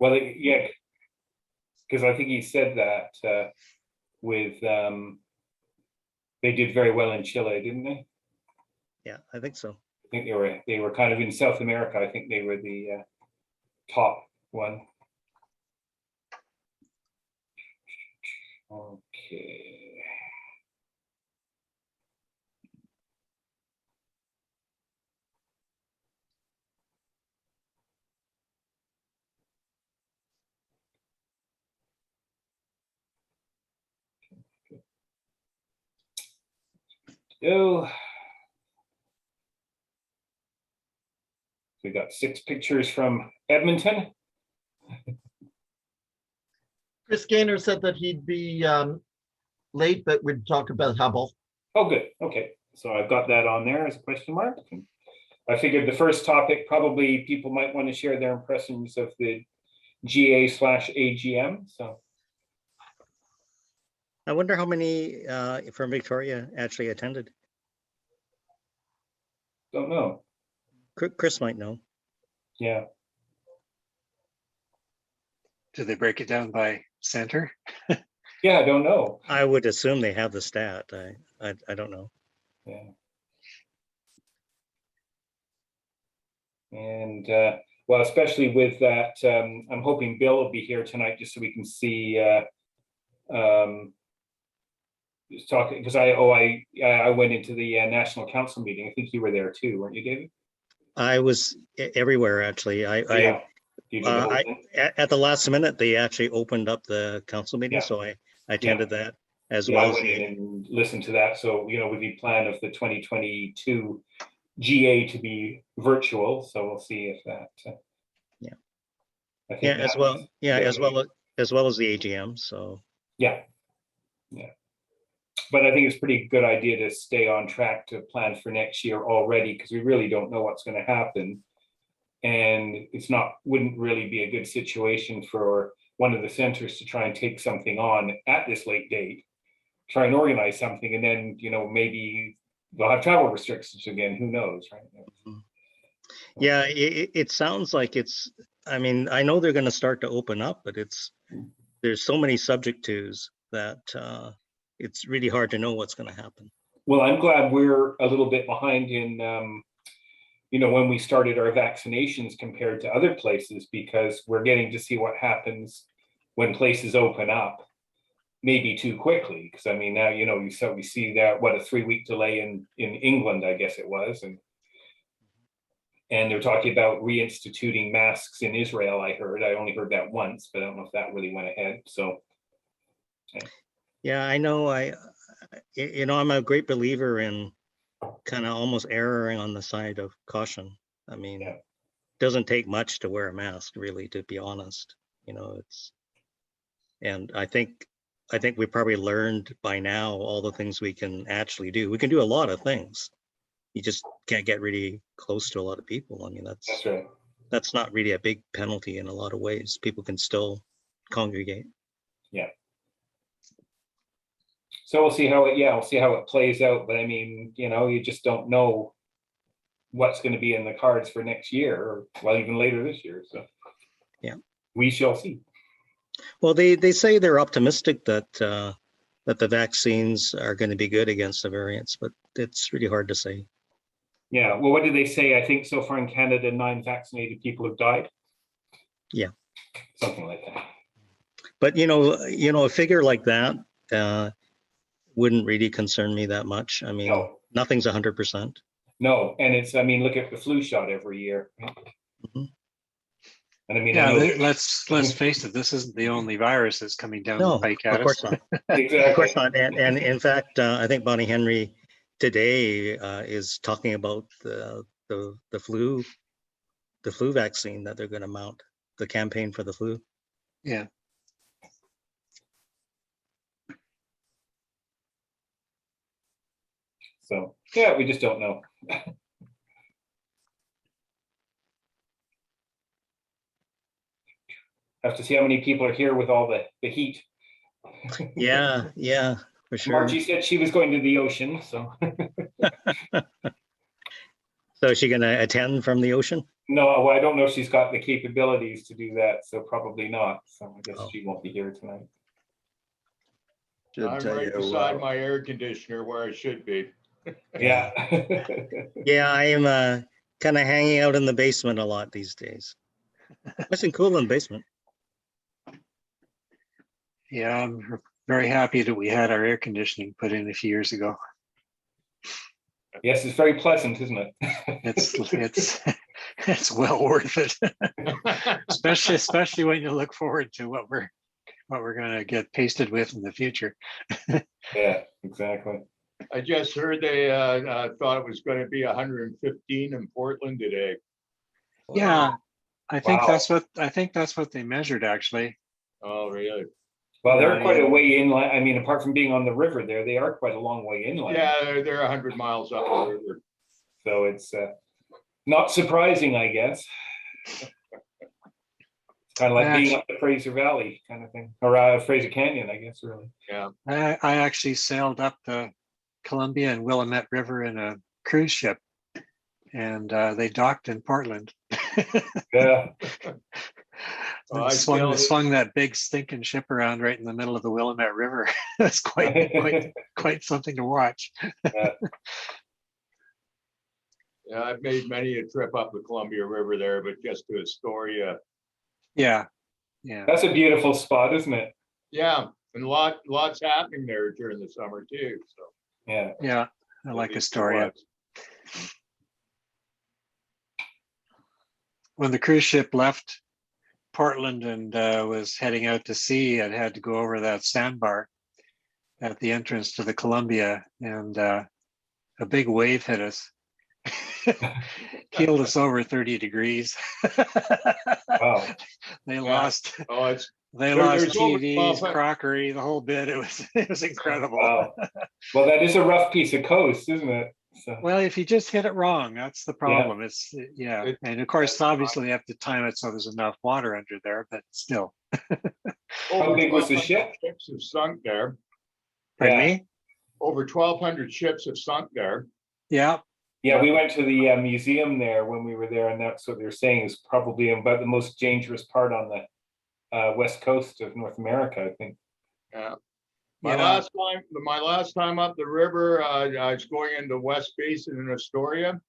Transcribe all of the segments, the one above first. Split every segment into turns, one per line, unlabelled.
Well, yeah, because I think he said that with they did very well in Chile, didn't they?
Yeah, I think so.
I think they were kind of in South America. I think they were the top one. Okay. Oh, we got 6 pictures from Edmonton.
Chris Gainor said that he'd be late, but we'd talk about Hubble.
Oh, good. Okay. So I've got that on there as a question mark. I figured the first topic, probably people might want to share their impressions of the GA/AGM. So
I wonder how many from Victoria actually attended.
don't know.
Chris might know.
Yeah.
Do they break it down by center?
Yeah, I don't know.
I would assume they have the stat. I don't know.
Yeah. And well, especially with that, I'm hoping Bill will be here tonight just so we can see just talking, because I went into the National Council meeting. I think you were there too, weren't you, David?
I was everywhere actually.
Yeah. You did the whole thing?
At the last minute, they actually opened up the council meeting,
Yeah.
so I attended that as
Yeah,
well.
I went in and listened to that. So, you know, with the plan of the 2022 GA to be virtual, so we'll see if that.
Yeah.
I think
Yeah, as well.
was,
Yeah, as well as the AGM. So.
Yeah. Yeah. But I think it's a pretty good idea to stay on track to plan for next year already, because we really don't know what's going to happen. And wouldn't really be a good situation for one of the centers to try and take something on at this late date, try and organize something, and then, you know, maybe they'll have travel restrictions again, who knows, right?
Mm-hmm. Yeah, it sounds like it's, I mean, I know they're going to start to open up, but there's so many subject tos that it's really hard to know what's going to happen.
Well, I'm glad we're a little bit behind in, you know, when we started our vaccinations compared to other places, because we're getting to see what happens when places open up, maybe too quickly. Because I mean, now, you know, we see that, what, a 3-week delay in England, I guess it was, and they're talking about reinstituting masks in Israel. I only heard that once, but I don't know if that really went ahead. So.
Yeah, I know. I'm a great believer in kind of almost erring on the side of caution. I mean, It doesn't take much to wear a mask, really, to be honest. You know, and I think we probably learned by now all the things we can actually do. We can do a lot of things. You just can't get really close to a lot of people. I mean,
that's right.
That's not really a big penalty in a lot of ways. People can still congregate.
Yeah. So we'll see how it plays out. But I mean, you know, you just don't know what's going to be in the cards for next year, or well, even later this year. So
yeah,
we shall see.
Well, they say they're optimistic that the vaccines are going to be good against the variants, but it's really hard to say.
Yeah. Well, what did they say? I think so far in Canada, 9 vaccinated people have died.
Yeah.
Something like that.
But you know, a figure like that wouldn't really concern me that much. I mean, Nothing's 100%.
No, and it's, I mean, look at the flu shot every year.
Mm-hmm.
And I mean,
yeah, let's face it, this isn't the only virus that's coming down the pike at us.
Of course not.
Exactly.
Of course not. And in fact, I think Bonnie Henry today is talking about the flu vaccine that they're going to mount, the campaign for the flu.
Yeah.
So yeah, we just don't know. Have to see how many people are here with all the heat.
Yeah, for sure.
Margie said she was going to the ocean, so.
So is she going to attend from the ocean?
No, well, I don't know if she's got the capabilities to do that, so probably not. So I guess she won't be here tonight.
I'm right beside my air conditioner where I should be.
Yeah.
Yeah, I am kind of hanging out in the basement a lot these days. Nice and cool in the basement.
Yeah, I'm very happy that we had our air conditioning put in a few years ago.
Yes, it's very pleasant, isn't it?
It's well worth it, especially when you look forward to what we're going to get pasted with in the future.
Yeah, exactly.
I just heard they thought it was going to be 115 in Portland today.
Yeah, I think
Wow.
that's what they measured actually.
Oh, really?
Well, they're quite a way inland. I mean, apart from being on the river there, they are quite a long way inland.
Yeah, they're 100 miles up the river.
So it's not surprising, I guess. It's kind of like being up the Fraser Valley kind of thing, or Fraser Canyon, I guess, really.
Yeah.
I actually sailed up the Columbia and Willamette River in a cruise ship, and they docked in Portland.
Yeah.
Well,
swung that big stinking ship around right in the middle of the Willamette River. That's quite something to watch.
Yeah.
Yeah, I've made many a trip up the Columbia River there, but just to Astoria.
Yeah.
That's a beautiful spot, isn't it?
Yeah, and lots happening there during the summer too. So
yeah, I like Astoria. When the cruise ship left Portland and was heading out to sea, it had to go over that sandbar at the entrance to the Columbia, and a big wave hit us. Keeled us over 30 degrees.
Wow.
They lost
TVs,
crockery, the whole bit. It was incredible.
Wow. Well, that is a rough piece of coast, isn't it? So.
Well, if you just hit it wrong, that's the problem. And of course, obviously, you have to time it so there's enough water under there, but still.
How big was the ship?
Ships have sunk there.
Pardon me?
Over 1,200 ships have sunk there.
Yeah.
Yeah, we went to the museum there when we were there, and that's what they're saying is probably about the most dangerous part on the west coast of North America, I think.
Yeah. My last time up the river, I was going into West Basin in Astoria,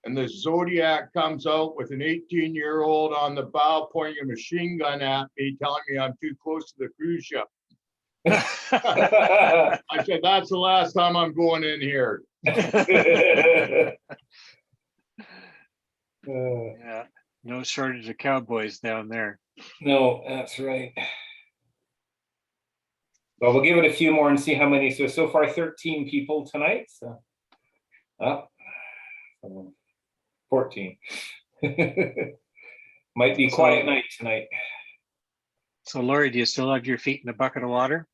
and the Zodiac comes out with an 18-year-old on the bow pointing a machine gun at me, telling me I'm too close to the cruise ship. I said, that's the last time I'm going in here.
Yeah, no shortage of cowboys down there.
No, that's right. Well, we'll give it a few more and see how many. So far 13 people tonight. So 14. Might be quiet night tonight.
So Lori, do you still have your feet in a bucket of water?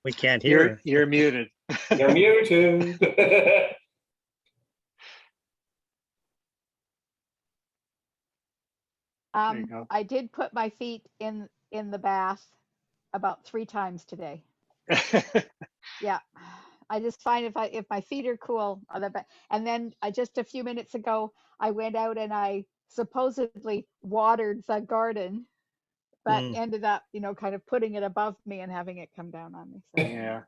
We can't hear.
You're muted.
You're muted.
I did put my feet in the bath about 3 times today. Yeah, I just find if my feet are cool, and then just a few minutes ago, I went out and I supposedly watered the garden, but ended up, kind of putting it above me and having it come down on me. So.
Yeah.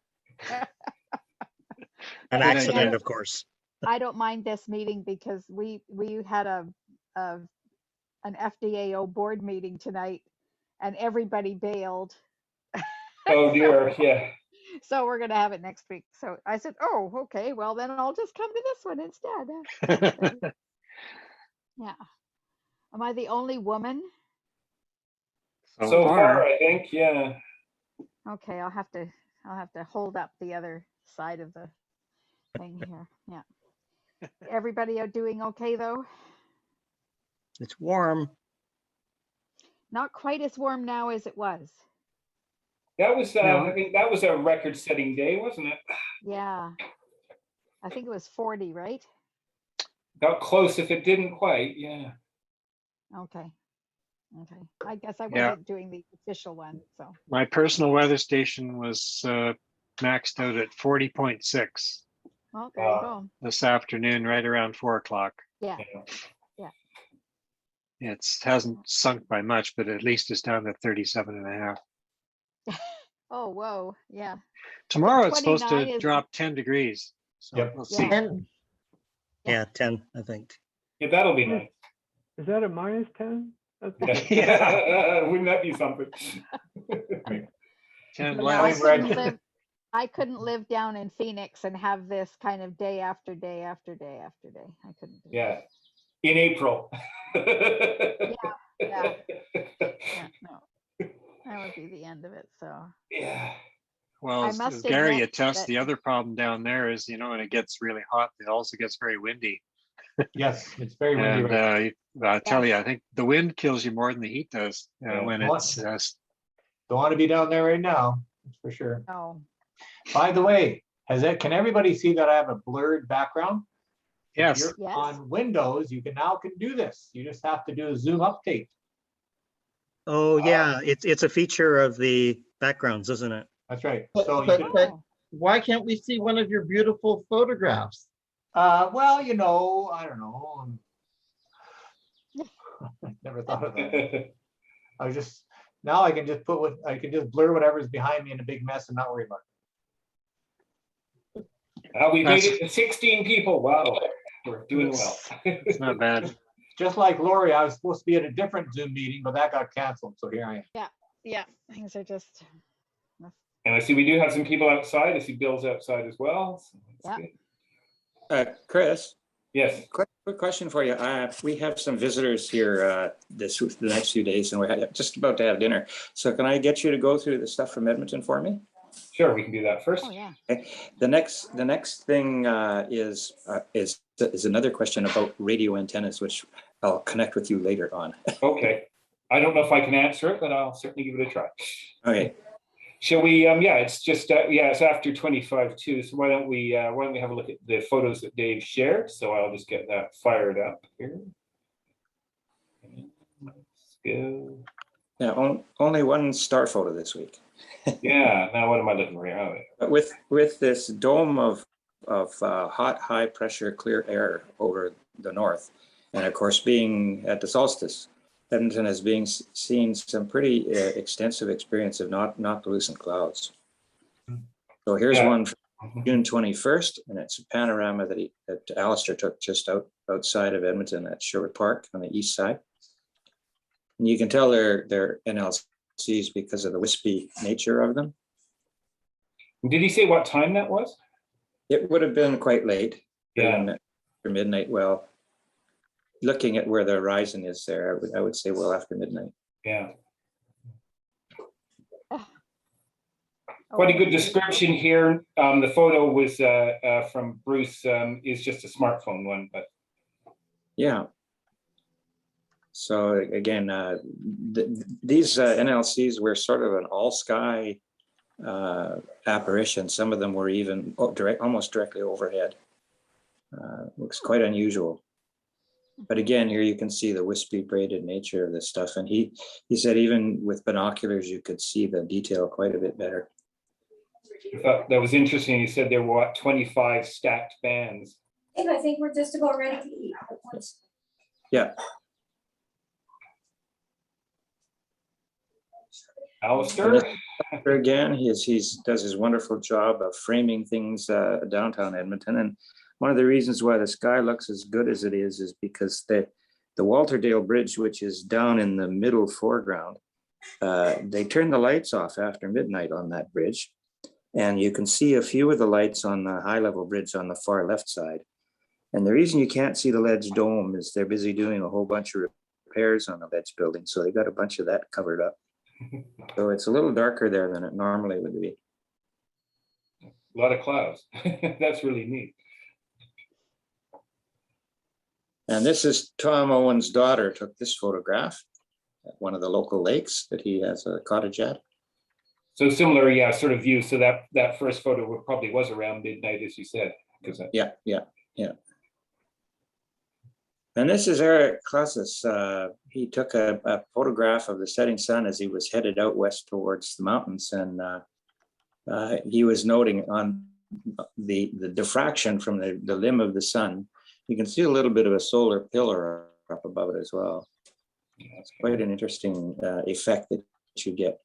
An accident, of course.
I don't mind this meeting because we had an FDAO board meeting tonight, and everybody bailed.
Oh dear, yeah.
So we're gonna have it next week. So I said, oh, okay, well then I'll just come to this one instead. Yeah. Am I the only woman?
So far, I think, yeah.
Okay, I'll have to hold up the other side of the thing here. Yeah. Everybody are doing okay though?
It's warm.
Not quite as warm now as it was.
That was, I think that was a record-setting day, wasn't it?
Yeah. I think it was 40, right?
Got close if it didn't quite, yeah.
Okay. I guess I wasn't doing the official one, so.
My personal weather station was maxed out at 40.6,
Well, there you go.
this afternoon, right around 4 o'clock.
Yeah.
It hasn't sunk by much, but at least it's down to 37.5.
Oh, whoa. Yeah.
Tomorrow it's supposed
29
to
is-
drop 10 degrees. So
Yep.
we'll see.
Yeah.
And
Yeah, 10, I think.
Yeah, that'll be nice.
Is that a -10? That's
Yeah. Wouldn't that be something?
10
No,
less.
I couldn't live down in Phoenix and have this kind of day after day after day after day. I couldn't do
Yeah. In April.
Yeah. No. That would be the end of it. So
Yeah.
Well,
I
as
must
Gary
admit
attests,
that-
the other problem down there is, when it gets really hot, it also gets very windy.
Yes, it's very windy
And
right
I tell you, I think the wind kills you more than the heat does when
Well,
it's
Don't want to be down there right now, that's for sure.
no.
By the way, can everybody see that I have a blurred background? If
Yes.
you're
Yes.
on Windows, you can do this. You just have to do a zoom update.
Oh, yeah, it's a feature of the backgrounds, isn't it?
That's right.
But-
So you
but-
can,
but- why can't we see one of your beautiful photographs?
well, I don't know. Never thought of that. I was just, now I can just I can just blur whatever's behind me in a big mess and not worry about it.
We made it to 16 people. Wow. We're doing well.
it's not bad.
Just like Lori, I was supposed to be at a different Zoom meeting, but that got canceled, so here I am.
Yeah. Things are just.
And I see we do have some people outside. I see Bill's outside as well. So that's
Yeah.
good.
Chris,
Yes.
quick question for you. We have some visitors here the next few days, and we're just about to have dinner. So can I get you to go through the stuff from Edmonton for me?
Sure, we can do that first.
Oh, yeah.
The next thing is another question about radio antennas, which I'll connect with you later on.
Okay. I don't know if I can answer it, but I'll certainly give it a try.
Okay.
Shall we? Yeah, it's just it's after 25 too. So why don't we have a look at the photos that Dave shared? So I'll just get that fired up here. Let's go.
Yeah, only one star photo this week.
Yeah. Now what am I looking for here? Oh,
But with this dome of hot, high pressure, clear air over the north, and of course being at the solstice, Edmonton has seen some pretty extensive experience of noctilucent clouds. So here's one from June 21st, and it's a panorama that Alistair took just outside of Edmonton at Sherwood Park on the east side. And you can tell they're NLCs because of the wispy nature of them.
did he say what time that was?
It would have been quite late.
Yeah.
After midnight. Well, looking at where the horizon is there, I would say well after midnight.
Yeah.
Oh,
Quite a good description here. The photo was from Bruce. Is just a smartphone one, but
Yeah. So again, these NLCs were sort of an all-sky apparition. Some of them were even almost directly overhead. Looks quite unusual. But again, here you can see the wispy braided nature of this stuff. And he said even with binoculars, you could see the detail quite a bit better.
I thought that was interesting. He said there were what, 25 stacked bands.
And I think we're just about ready to eat.
Yeah.
Alistair?
Again, he does his wonderful job of framing things downtown Edmonton. And one of the reasons why the sky looks as good as it is because the Walterdale Bridge, which is down in the middle foreground, they turn the lights off after midnight on that bridge. And you can see a few of the lights on the high level bridge on the far left side. And the reason you can't see the ledge dome is they're busy doing a whole bunch of repairs on the ledge building. So they got a bunch of that covered up. So it's a little darker there than it normally would be.
A lot of clouds. That's really neat.
And this is Tom Owen's daughter took this photograph at one of the local lakes that he has a cottage at.
So similar, yeah, sort of view. So that first photo probably was around midnight, as you said.
Yeah. And this is Eric Klassis. He took a photograph of the setting sun as he was headed out west towards the mountains. And he was noting on the diffraction from the limb of the sun, you can see a little bit of a solar pillar up above it as well. It's quite an interesting effect that you get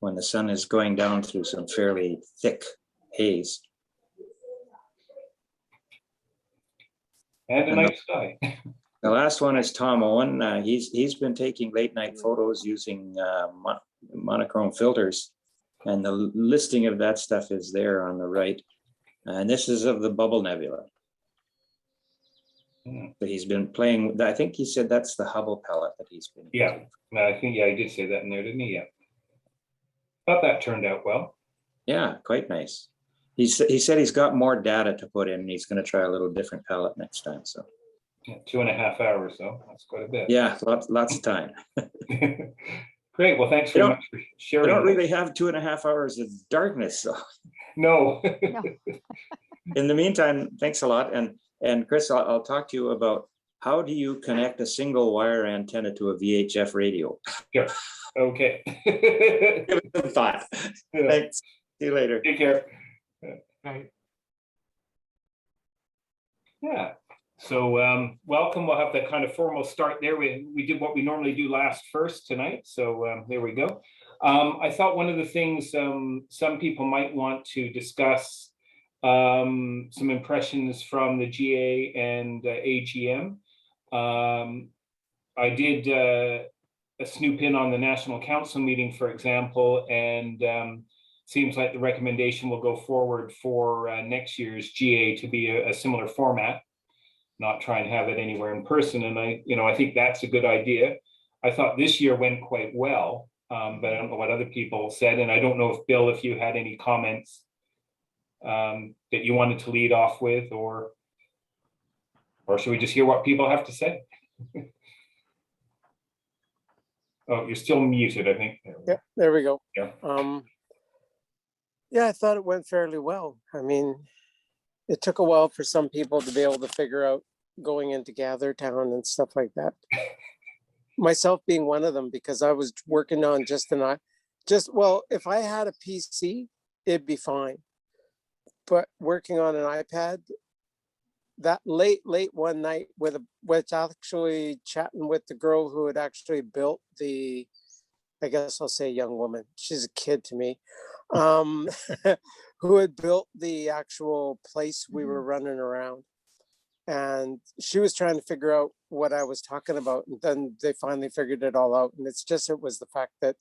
when the sun is going down through some fairly thick haze.
And a night sky.
The last one is Tom Owen. He's been taking late night photos using monochrome filters, and the listing of that stuff is there on the right. And this is of the Bubble Nebula. That he's been playing with. I think he said that's the Hubble pellet that he's been using.
I think he did say that in there, didn't he? Yeah. Thought that turned out well.
Yeah, quite nice. He said he's got more data to put in, and he's going to try a little different pellet next time. So.
Yeah, 2.5 hours, though. That's quite a bit.
Yeah, lots of time.
Great. Well, thanks very much for sharing.
I don't really have 2.5 hours of darkness. So.
No.
In the meantime, thanks a lot. And Chris, I'll talk to you about how do you connect a single wire antenna to a VHF radio?
Sure. Okay.
Give it some thought.
Yeah.
Thanks. See you later.
Take care.
Right.
Yeah. So welcome. We'll have the kind of formal start there. We did what we normally do last first tonight. So there we go. I thought one of the things some people might want to discuss some impressions from the GA and AGM. I did a snoop in on the National Council meeting, for example, and seems like the recommendation will go forward for next year's GA to be a similar format, not try and have it anywhere in person. And I think that's a good idea. I thought this year went quite well, but I don't know what other people said. And I don't know if Bill, if you had any comments that you wanted to lead off with, or should we just hear what people have to say? Oh, you're still muted, I think.
Yeah, there we go.
Yeah.
Yeah, I thought it went fairly well. I mean, it took a while for some people to be able to figure out going into Gathertown and stuff like that. Myself being one of them, because I was working on well, if I had a PC, it'd be fine. But working on an iPad, that late one night with actually chatting with the girl who had actually built the, I guess I'll say young woman, she's a kid to me, who had built the actual place we were running around. And she was trying to figure out what I was talking about. And then they finally figured it all out. And it was the fact that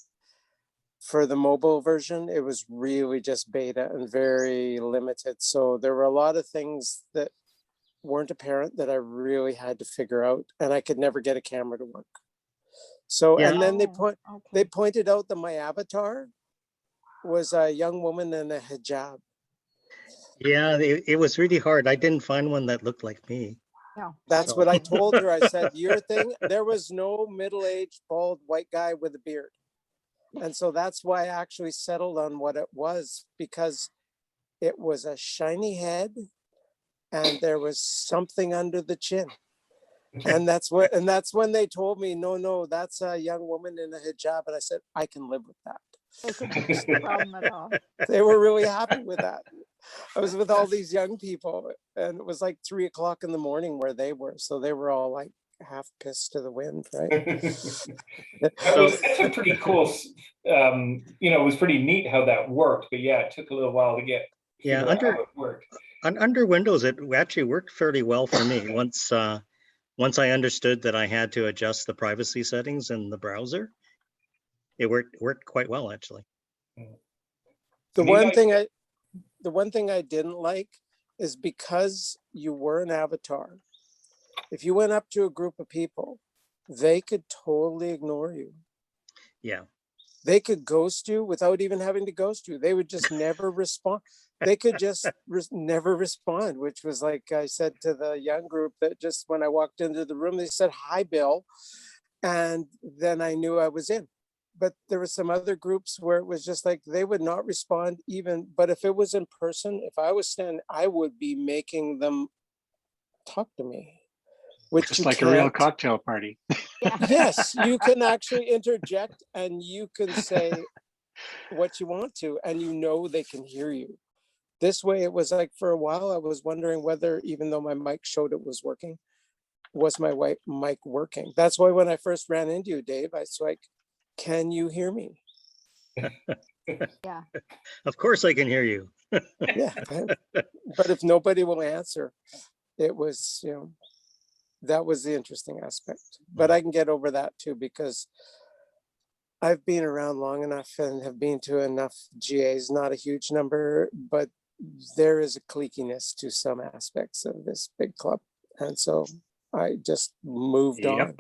for the mobile version, it was really just beta and very limited. So there were a lot of things that weren't apparent that I really had to figure out, and I could never get a camera to work. So, yeah. And then they pointed out that my avatar was a young woman in a hijab.
Yeah, it was really hard. I didn't find one that looked like me.
No.
That's what I told her. I said, your thing, there was no middle-aged, bald, white guy with a beard. And so that's why I actually settled on what it was, because it was a shiny head and there was something under the chin. And that's when they told me, no, that's a young woman in a hijab. And I said, I can live with that.
No problem at all.
They were really happy with that. I was with all these young people, and it was like 3 o'clock in the morning where they were. So they were all like half pissed to the wind, right?
That's a pretty cool, it was pretty neat how that worked, but yeah, it took a little while to get how it worked.
Under Windows, it actually worked fairly well for me. Once I understood that I had to adjust the privacy settings in the browser, it worked quite well, actually.
The one thing I didn't like is because you were an avatar, if you went up to a group of people, they could totally ignore you.
Yeah.
They could ghost you without even having to ghost you. They would just never respond. They could just never respond, which was like I said to the young group that just when I walked into the room, they said, hi, Bill. And then I knew I was in. But there were some other groups where it was just like they would not respond even. But if it was in person, if I was standing, I would be making them talk to me. Which
just like a real cocktail party.
Yes, you can actually interject and you can say what you want to, and they can hear you. This way, it was like for a while, I was wondering whether, even though my mic showed it was working, was my mic working? That's why when I first ran into you, Dave, I was like, can you hear me?
Yeah.
Of course I can hear you.
Yeah. But if nobody will answer, it was, you know, that was the interesting aspect. But I can get over that too, because I've been around long enough and have been to enough GAs, not a huge number, but there is a cliquiness to some aspects of this big club. And so I just moved on.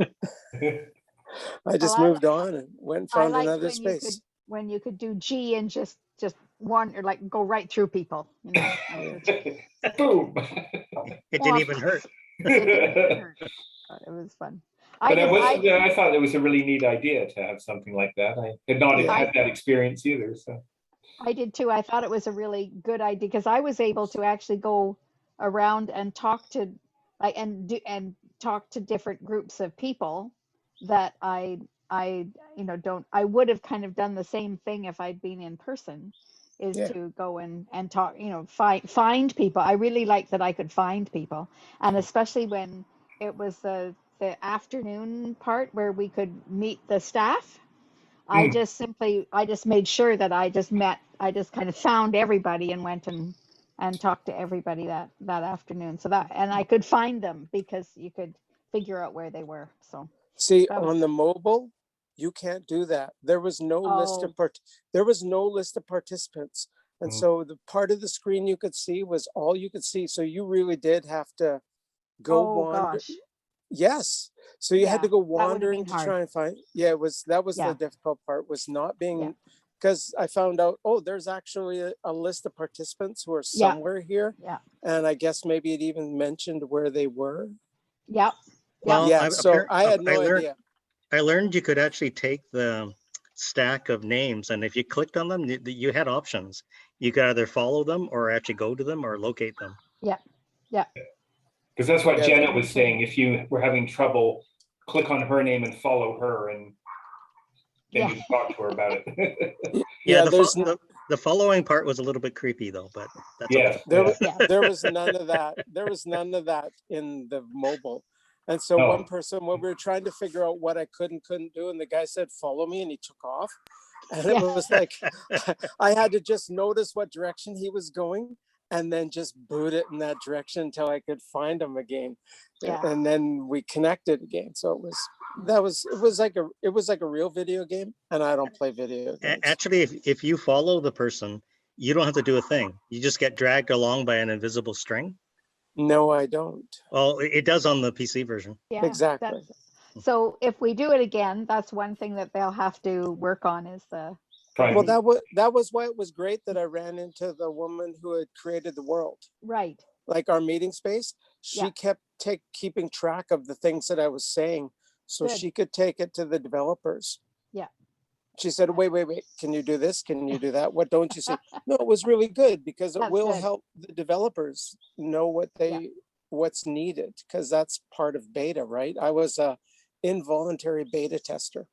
I just moved on and went and found another space.
When you could do G and just one, or like go right through people, you know.
Boom.
It didn't even hurt.
It was fun.
But I thought it was a really neat idea to have something like that. I had not had that experience either. So
I did too. I thought it was a really good idea because I was able to actually go around and talk to talk to different groups of people that I would have kind of done the same thing if I'd been in person, is to go and talk, find people. I really liked that I could find people, and especially when it was the afternoon part where we could meet the staff. I just made sure that I just kind of found everybody and went and talked to everybody that afternoon. So and I could find them because you could figure out where they were. So
see, on the mobile, you can't do that. There was no list of participants. And so the part of the screen you could see was all you could see. So you really did have to go wander.
Gosh.
Yes. So you had to go wandering to
hard.
try and find. Yeah, that was the difficult part, was not being, because I found out, there's actually a list of participants who are somewhere here.
Yeah.
And I guess maybe it even mentioned where they were.
Yep.
Well,
yeah. So I had no idea.
I learned you could actually take the stack of names, and if you clicked on them, you had options. You could either follow them or actually go to them or locate them.
Yeah. Yeah.
Because that's what Jenna was saying. If you were having trouble, click on her name and follow her, and then you talk to her about it.
The following part was a little bit creepy though, but that's
okay.
There was none of that. There was none of that in the mobile. And so one person, when we were trying to figure out what I could and couldn't do, and the guy said, follow me, and he took off. And it was like, I had to just notice what direction he was going and then just boot it in that direction until I could find him again. Yeah. And then we connected again. So it was like a real video game, and I don't play video games.
Actually, if you follow the person, you don't have to do a thing. You just get dragged along by an invisible string.
No, I don't.
Well, it does on the PC version.
Yeah,
exactly.
So if we do it again, that's one thing that they'll have to work on, is the.
Well, that was why it was great that I ran into the woman who had created the world.
Right.
Like our meeting space, she kept keeping track of the things that I was saying, so she could take it to the developers. Yeah. She said, wait, can you do this? Can you do that? What don't you see? No, it was really good, because it will help the developers know what's needed, because that's part of beta, right? I was a involuntary beta tester.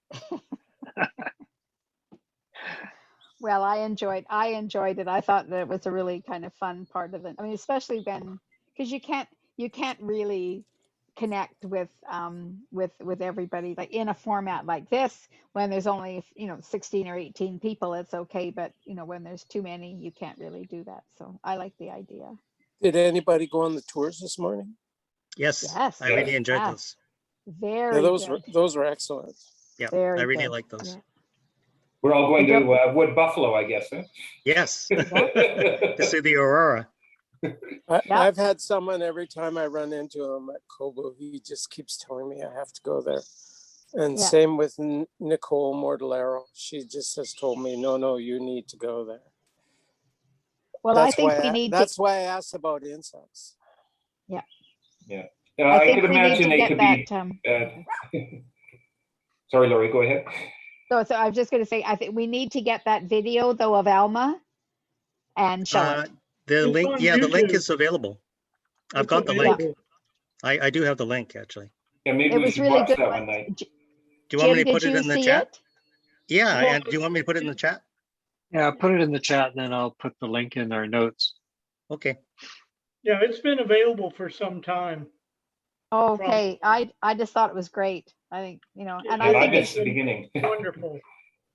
Well, I enjoyed it. I thought that it was a really kind of fun part of it. I mean, especially because you can't really connect with everybody like in a format like this when there's only 16 or 18 people. It's okay, but when there's too many, you can't really do that. So I like the idea.
Did anybody go on the tours this morning?
Yes. I really enjoyed those.
Very
those were excellent.
Yeah, I really like those.
Yeah.
We're all going to Wood Buffalo, I guess. Huh?
Yes, to see the aurora.
I've had someone, every time I run into him at Kobo, he just keeps telling me I have to go there. And same with Nicole Mortellaro. She just has told me, no, you need to go there.
Well, I think we need.
That's why I asked about insects.
Yeah.
Yeah. I could imagine they could be. Sorry, Laurie, go ahead.
So I was just going to say, I think we need to get that video though of Alma and show it.
The link, the link is available. I've got the link. I do have the link actually.
Yeah, maybe we should watch that one night.
Do you want me to put it in the chat? Yeah, and do you want me to put it in the chat?
Yeah, put it in the chat and then I'll put the link in our notes.
Okay.
Yeah, it's been available for some time.
Okay, I just thought it was great. I think, and
Yeah,
I think
missed the beginning.
Wonderful.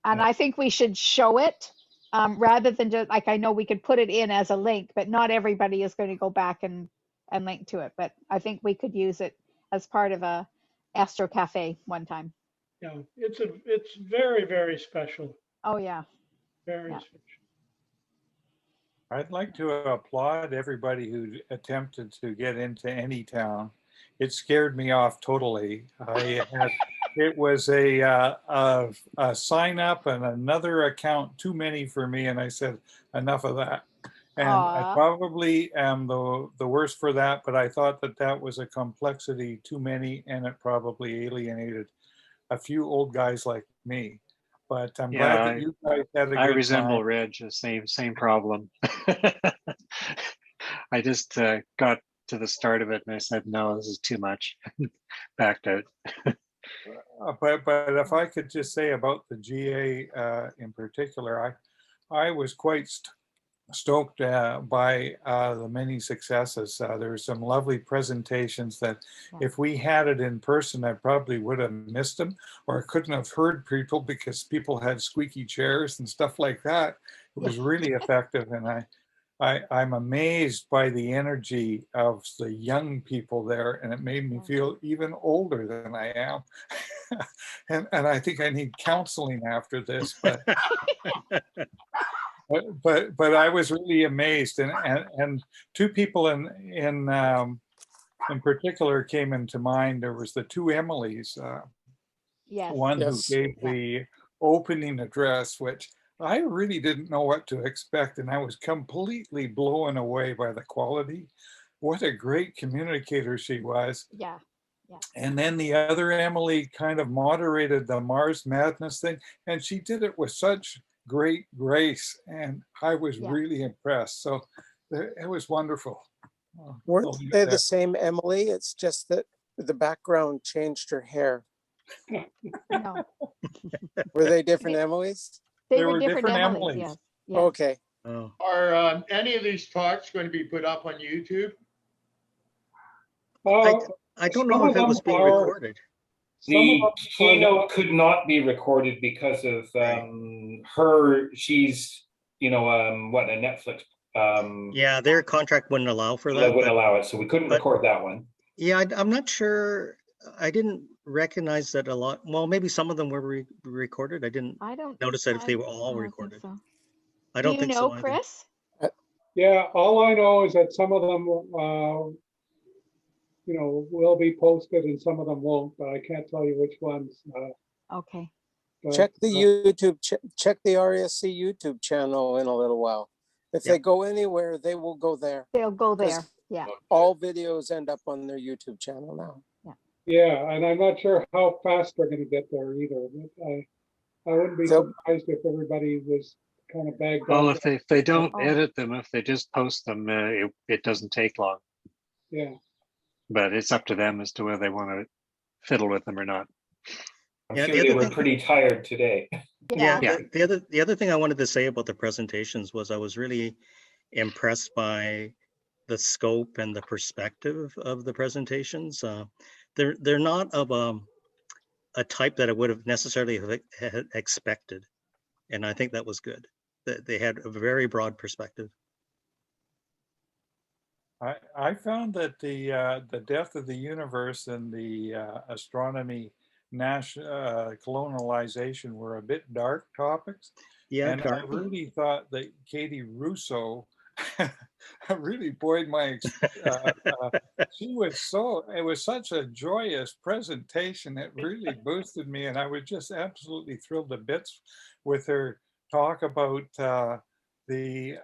and I think we should show it rather than just like, I know we could put it in as a link, but not everybody is going to go back and link to it. But I think we could use it as part of a Astro Cafe one time.
Yeah, it's very, very special.
Oh yeah.
Very
Yeah.
special.
I'd like to applaud everybody who attempted to get into any town. It scared me off totally. It was a sign up and another account too many for me, and I said enough of that. And I probably am the worst for that, but I thought that was a complexity too many, and it probably alienated a few old guys like me. But I'm glad that you guys had a good
I resemble
time.
Reg, the same problem. I just got to the start of it and I said, no, this is too much. Backed out.
But if I could just say about the GA in particular, I was quite stoked by the many successes. There were some lovely presentations that if we had it in person, I probably would have missed them, or I couldn't have heard people because people had squeaky chairs and stuff like that. It was really effective, and I'm amazed by the energy of the young people there, and it made me feel even older than I am. and I think I need counseling after this, but but I was really amazed, and two people in particular came into mind. There was the two Emilys.
Yes.
One who gave the opening address, which I really didn't know what to expect, and I was completely blown away by the quality. What a great communicator she was.
Yeah. Yeah.
And then the other Emily kind of moderated the Mars Madness thing, and she did it with such great grace, and I was really impressed. So it was wonderful.
Weren't they the same Emily? It's just that the background changed her hair.
No.
Were they different Emilys?
They were different Emilys. Yes. Yes.
Okay.
Oh.
Are any of these talks going to be put up on YouTube?
I don't know if it was being recorded.
The keynote could not be recorded because of her. She's, what, a Netflix.
Yeah, their contract wouldn't allow for that.
Wouldn't allow it, so we couldn't record that one.
Yeah, I'm not sure. I didn't recognize that a lot. Well, maybe some of them were recorded. I don't notice that if they were all recorded. I don't think so.
Do you know, Chris?
Yeah, all I know is that some of them, will be posted and some of them won't, but I can't tell you which ones.
Okay.
Check the YouTube, check the RASC YouTube channel in a little while. If they go anywhere, they will go there.
They'll go there. Yeah.
All videos end up on their YouTube channel now.
Yeah, and I'm not sure how fast they're going to get there either. I wouldn't be surprised if everybody was kind of bagged
Well,
up.
if they don't edit them, if they just post them, it doesn't take long.
Yeah.
But it's up to them as to whether they want to fiddle with them or not.
I'm sure they were pretty tired today.
Yeah. The other thing I wanted to say about the presentations was I was really impressed by the scope and the perspective of the presentations. They're not of a type that I would have necessarily expected, and I think that was good. That they had a very broad perspective.
I found that the depth of the universe and the astronomy, colonialization were a bit dark topics.
Yeah,
and I really thought that Katie Russo really buoyed my. She was it was such a joyous presentation. It really boosted me, and I was just absolutely thrilled to bits with her talk about the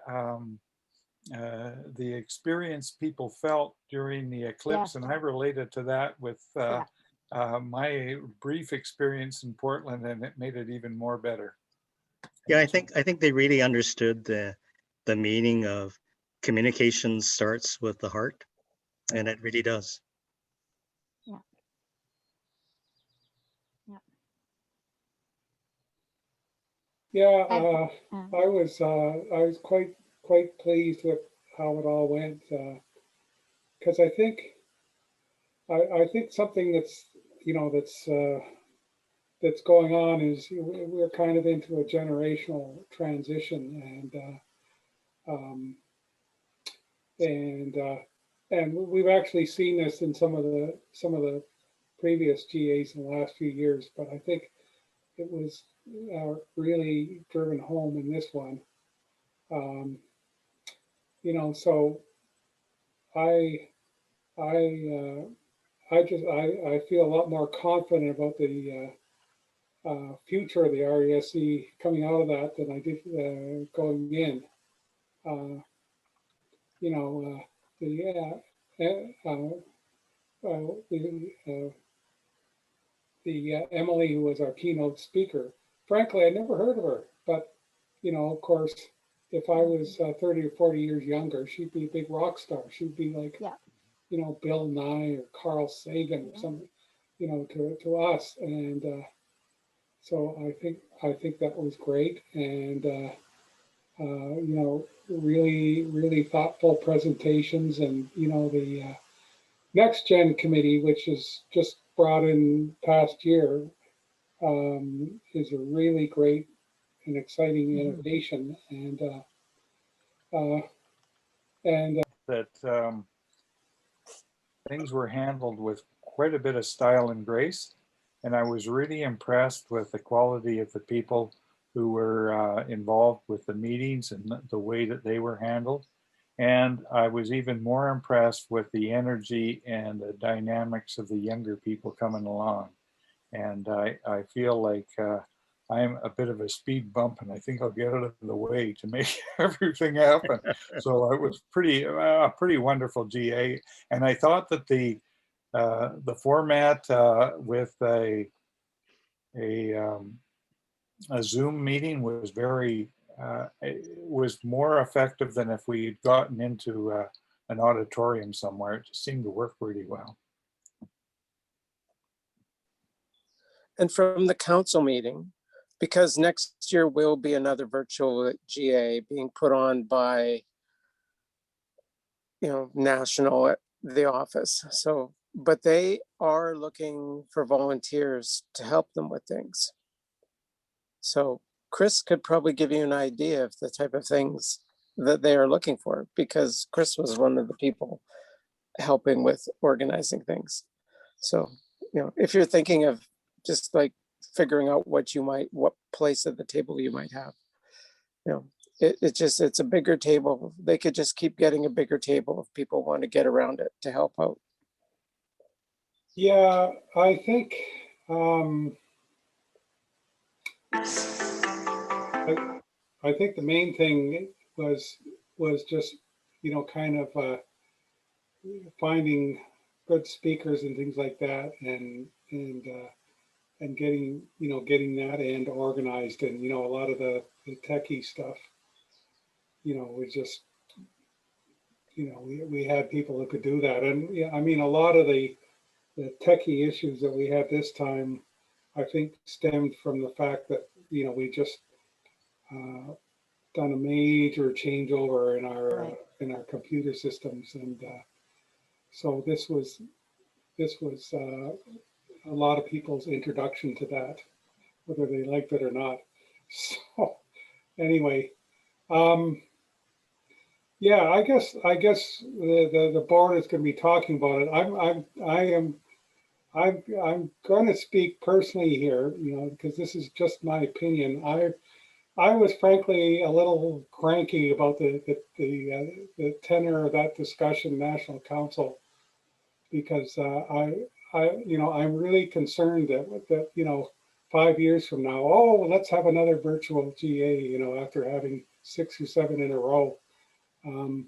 experience people felt during the eclipse, and I related to that with my brief experience in Portland, and it made it even more better.
Yeah, I think they really understood the meaning of communication starts with the heart, and it really does.
Yeah. Yeah.
Yeah,
And-
I was quite pleased with how it all went, because I think something that's that's going on is we're kind of into a generational transition, and we've actually seen this in some of the previous GAs in the last few years, but I think it was really driven home in this one. So I feel a lot more confident about the future of the RASC coming out of that than I did going in. Emily, who was our keynote speaker, frankly, I never heard of her, but of course, if I was 30 or 40 years younger, she'd be a big rock star. She'd be like, Bill Nye or Carl Sagan or something, to us. And so I think that was great, and really thoughtful presentations, and the Next Gen Committee, which is just brought in past year, is a really great and exciting innovation, and
that things were handled with quite a bit of style and grace, and I was really impressed with the quality of the people who were involved with the meetings and the way that they were handled. And I was even more impressed with the energy and the dynamics of the younger people coming along. And I feel like I'm a bit of a speed bump, and I think I'll get out of the way to make everything happen. So it was pretty wonderful GA. And I thought that the format with a Zoom meeting was was more effective than if we had gotten into an auditorium somewhere. It just seemed to work really well.
And from the council meeting, because next year will be another virtual GA being put on by, national at the office. So, but they are looking for volunteers to help them with things. So Chris could probably give you an idea of the type of things that they are looking for, because Chris was one of the people helping with organizing things. So, if you're thinking of just like figuring out what place at the table you might have, it's a bigger table. They could just keep getting a bigger table if people want to get around it to help out.
Yeah, I think I think the main thing was just kind of finding good speakers and things like that, and getting that end organized, and a lot of the techie stuff, we just we had people who could do that. And yeah, I mean, a lot of the techie issues that we had this time, I think, stemmed from the fact that we just done a major changeover in our computer systems, and so this was a lot of people's introduction to that, whether they liked it or not. So anyway, yeah, I guess the board is going to be talking about it. I'm going to speak personally here, because this is just my opinion. I was frankly a little cranky about the tenor of that discussion, National Council, because I'm really concerned that 5 years from now, let's have another virtual GA, after having 6 or 7 in a row, I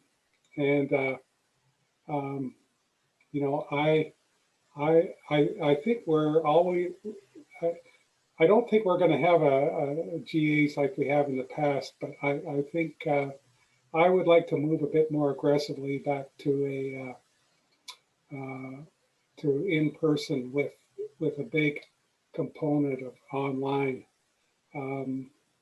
think we're always. I don't think we're going to have a GAs like we have in the past, but I think I would like to move a bit more aggressively back to in person with a big component of online.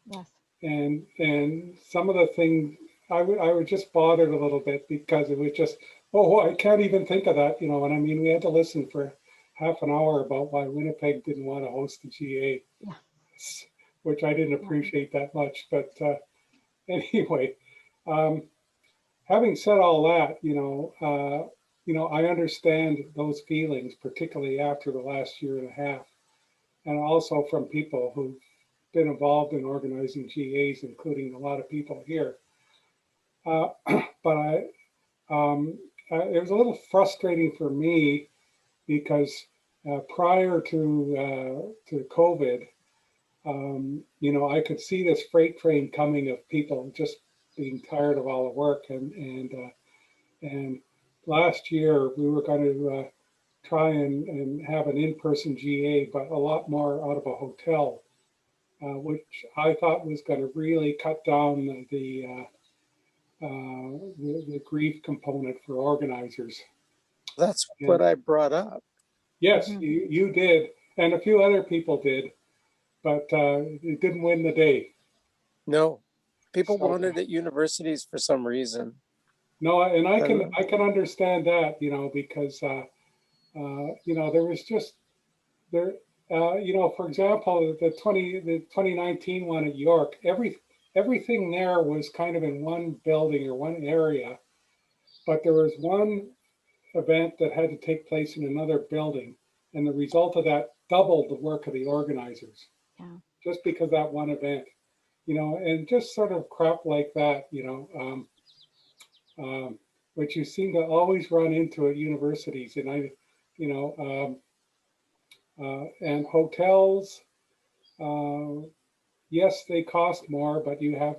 Yes.
And some of the things I was just bothered a little bit because it was just, oh, I can't even think of that, you know. And I mean, we had to listen for half an hour about why Winnipeg didn't want to host the GA,
Yeah.
which I didn't appreciate that much. But anyway, having said all that, I understand those feelings, particularly after the last year and a half, and also from people who've been involved in organizing GAs, including a lot of people here. But it was a little frustrating for me because prior to COVID, I could see this freight train coming of people just being tired of all the work, and last year we were going to try and have an in-person GA, but a lot more out of a hotel, which I thought was going to really cut down the grief component for organizers.
That's what I brought up.
Yes, you did, and a few other people did, but it didn't win the day.
No, people wanted at universities for some reason.
No, and I can understand that, because there was just there, for example, the 2019 one at York, everything there was kind of in one building or one area, but there was one event that had to take place in another building, and the result of that doubled the work of the organizers.
Yeah.
Just because that one event, and just sort of crap like that, which you seem to always run into at universities, and and hotels. Yes, they cost more, but you have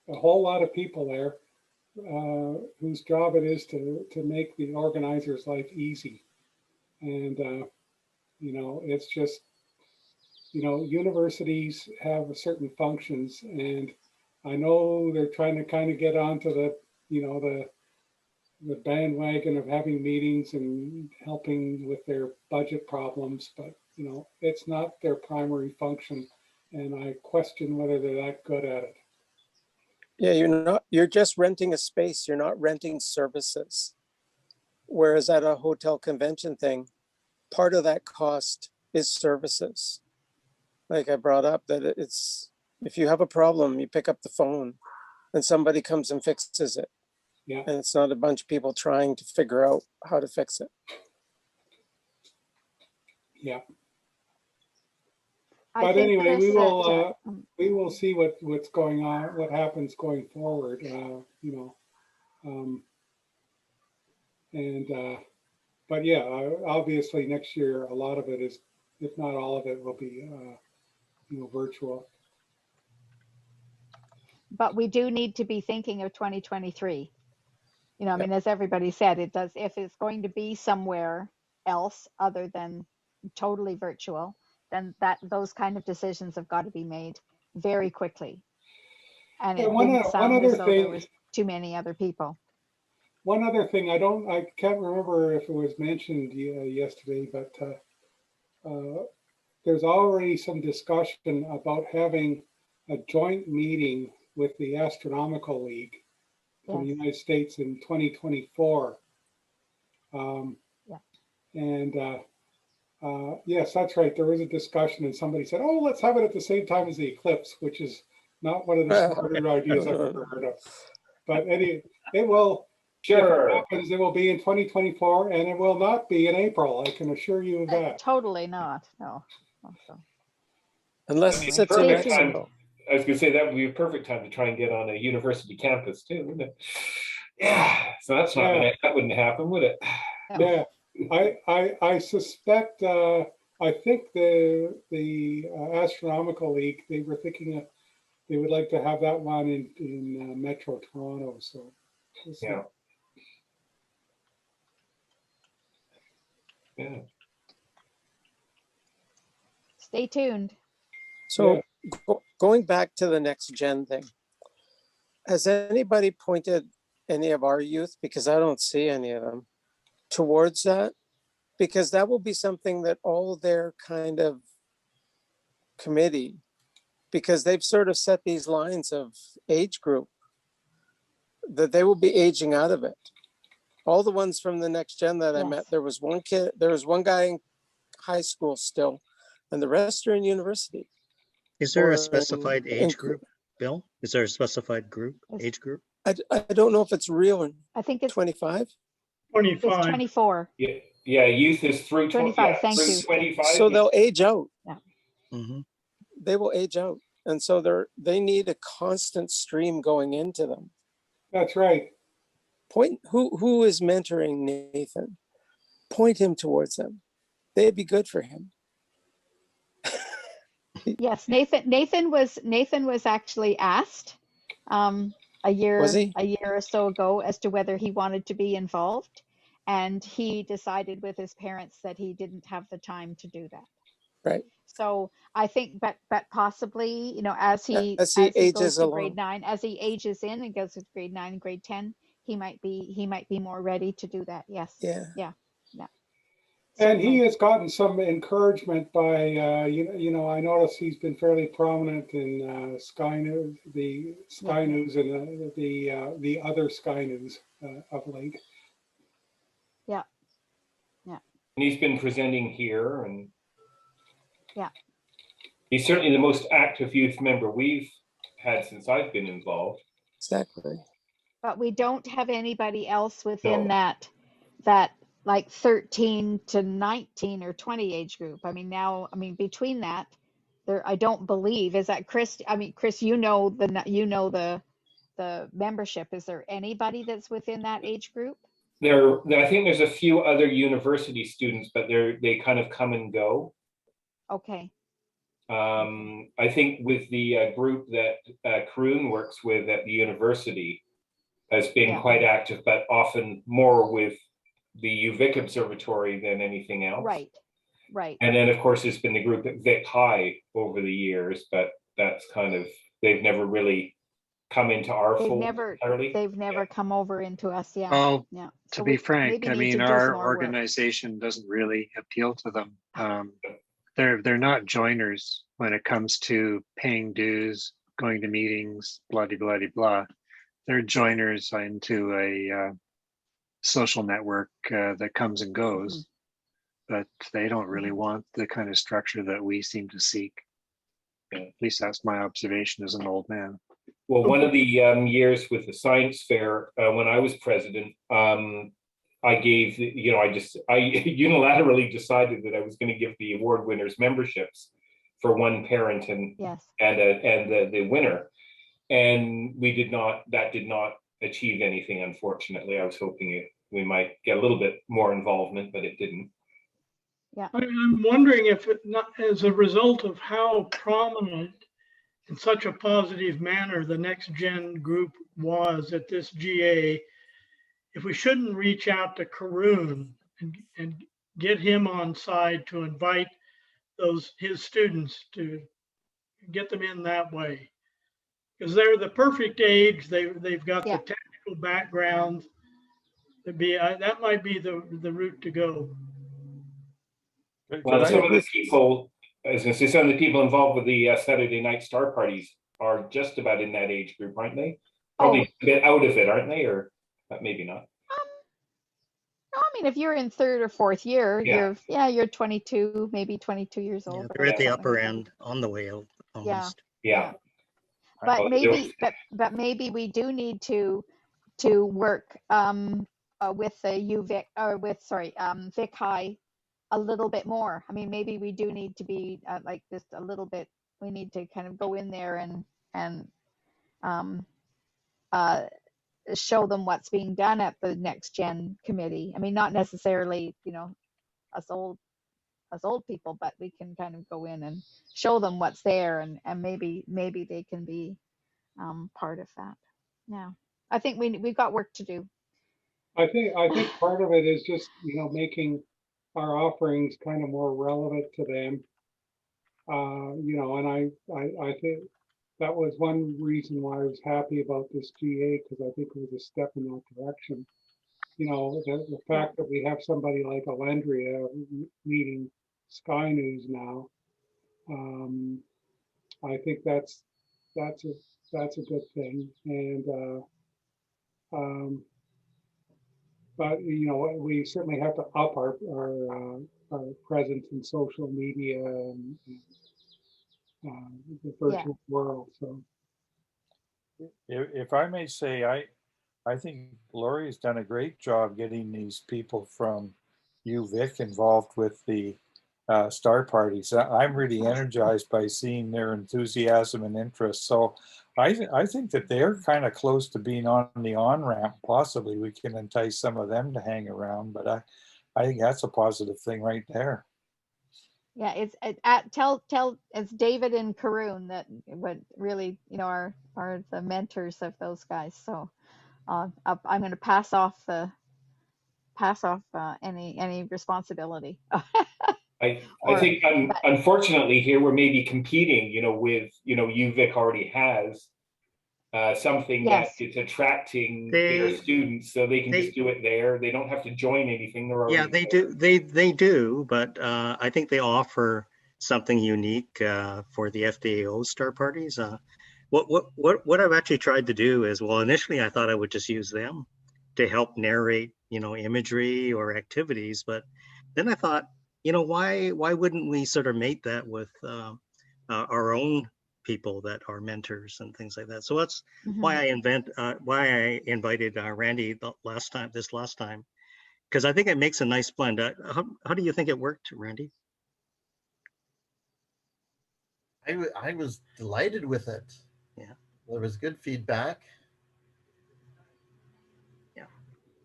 a whole lot of people there whose job it is to make the organizer's life easy. And, it's just, universities have certain functions, and I know they're trying to kind of get onto the bandwagon of having meetings and helping with their budget problems, but, it's not their primary function. And I question whether they're that good at it.
Yeah, you're just renting a space. You're not renting services. Whereas at a hotel convention thing, part of that cost is services. Like I brought up that it's, if you have a problem, you pick up the phone and somebody comes and fixes it.
Yeah.
And it's not a bunch of people trying to figure out how to fix it.
Yeah.
I
But
think,
anyway,
Chris,
we will see what's going on, what happens going forward, but yeah, obviously next year, a lot of it is, if not all of it, will be, virtual.
but we do need to be thinking of 2023. I mean, as everybody said, it does, if it's going to be somewhere else other than totally virtual, then those kind of decisions have got to be made very quickly. And it didn't sound as though there was too many other people.
One other thing, I can't remember if it was mentioned yesterday, but there's already some discussion about having a joint meeting with the Astronomical League for the United States in 2024. And yes, that's right. There was a discussion, and somebody said, "Oh, let's have it at the same time as the eclipse," which is not one of the smarter ideas I've ever heard of. But it will. Sure. If it happens, it will be in 2024, and it will not be in April. I can assure you of that.
Totally not. No. Also.
Unless it's in Mexico.
I was going to say that would be a perfect time to try and get on a university campus too, wouldn't it? Yeah. So that's not that wouldn't happen, would it?
Yeah. I suspect. I think the Astronomical League, they were thinking they would like to have that one in Metro Toronto. So
yeah. Yeah.
Stay tuned.
So going back to the next gen thing, has anybody pointed any of our youth, because I don't see any of them, towards that? Because that will be something that all their kind of committee because they've sort of set these lines of age group that they will be aging out of it. All the ones from the next gen that I met, there was one guy in high school still, and the rest are in university.
Is there a specified age group, Bill? Is there a specified age group?
I don't know if it's real or
I think it's
25.
25.
It's 24.
Yeah, youth is through
25. Thank you.
25.
So they'll age out.
Yeah.
Mm-hmm.
They will age out, and so they need a constant stream going into them.
That's right.
Point who is mentoring Nathan? Point him towards them. They'd be good for him.
Yes, Nathan was actually asked a year or so ago as to whether he wanted to be involved, and he decided with his parents that he didn't have the time to do that.
Right.
So I think, but possibly, you know, as he
ages
goes to
along.
grade 9, as he ages in and goes to grade 9 and grade 10, he might be more ready to do that. Yes.
Yeah.
Yeah.
And he has gotten some encouragement by, you know, I notice he's been fairly prominent in Sky News, the Sky News and the other Sky News of late.
Yeah. Yeah.
And he's been presenting here, and
yeah,
he's certainly the most active youth member we've had since I've been involved.
Exactly.
But we don't have anybody else within
No.
that like 13 to 19 or 20 age group. I mean, between that, there, I don't believe, is that Chris? I mean, Chris, you know the membership. Is there anybody that's within that age group?
I think there's a few other university students, but they kind of come and go.
Okay.
I think with the group that Kroon works with at the university has been quite active, but often more with the UVic Observatory than anything else.
Right. Right.
And then, of course, there's been the group at Vic High over the years, but that's kind of, they've never really come into our fold entirely.
They've never come over into us. Yeah.
Well,
yeah.
To be frank, I mean, our organization doesn't really appeal to them. They're not joiners when it comes to paying dues, going to meetings, blah, blah, blah, blah. They're joiners into a social network that comes and goes, but they don't really want the kind of structure that we seem to seek. At least that's my observation as an old man.
Well, one of the years with the science fair, when I was president, I gave, you know, I unilaterally decided that I was going to give the award winners memberships for one parent and the winner. And that did not achieve anything, unfortunately. I was hoping we might get a little bit more involvement, but it didn't.
Yeah.
I'm wondering if it not as a result of how prominent in such a positive manner the next gen group was at this GA, if we shouldn't reach out to Karoon and get him on side to invite his students, to get them in that way, because they're the perfect age. They've got the technical background. That might be the route to go.
Well, some of the people, as I say, some of the people involved with the Saturday night star parties are just about in that age group, aren't they? Probably a bit out of it, aren't they? Or maybe not.
No, I mean, if you're in 3rd or 4th year, you're 22, maybe 22 years old.
They're at the upper end, on the way out. Almost.
Yeah.
But maybe we do need to work with the UVic or Vic High a little bit more. I mean, maybe we do need to be like just a little bit. We need to kind of go in there and show them what's being done at the next gen committee. I mean, not necessarily, you know, us old people, but we can kind of go in and show them what's there, and maybe they can be part of that. Yeah, I think we've got work to do.
I think part of it is just, you know, making our offerings kind of more relevant to them. You know, and I think that was one reason why I was happy about this GA, because I think it was a step in that direction. You know, the fact that we have somebody like Alendria leading Sky News now, I think that's a good thing. And but you know, we certainly have to up our presence in social media and the virtual world. So,
if I may say, I think Laurie's done a great job getting these people from UVic involved with the star parties. I'm really energized by seeing their enthusiasm and interest. So I think that they're kind of close to being on the on-ramp. Possibly we can entice some of them to hang around, but I think that's a positive thing right there.
Yeah, tell it's David and Karun that would really, you know, are the mentors of those guys. So I'm going to pass off any responsibility.
I think unfortunately here we're maybe competing, you know, with, you know, UVic already has something that it's attracting their students, so they can just do it there. They don't have to join anything. They're already
they do, but I think they offer something unique for the FDAO star parties. What I've actually tried to do is, well, initially I thought I would just use them to help narrate, you know, imagery or activities, but then I thought, you know, why wouldn't we sort of mate that with our own people that are mentors and things like that? So that's why I invited Randy this last time, because I think it makes a nice blend. How do you think it worked, Randy?
I was delighted with it.
Yeah,
there was good feedback.
Yeah,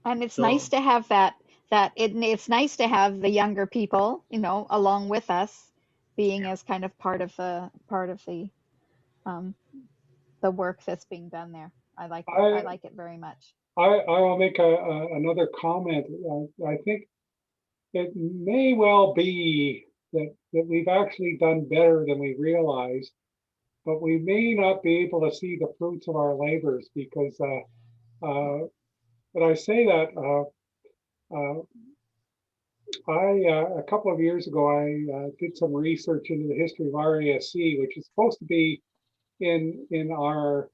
and it's nice to have it's nice to have the younger people, you know, along with us, being as kind of part of the work that's being done there. I like it very much.
I will make another comment. I think it may well be that we've actually done better than we realized, but we may not be able to see the fruits of our labors because, but I say that a couple of years ago, I did some research into the history of RASC, which is supposed to be in our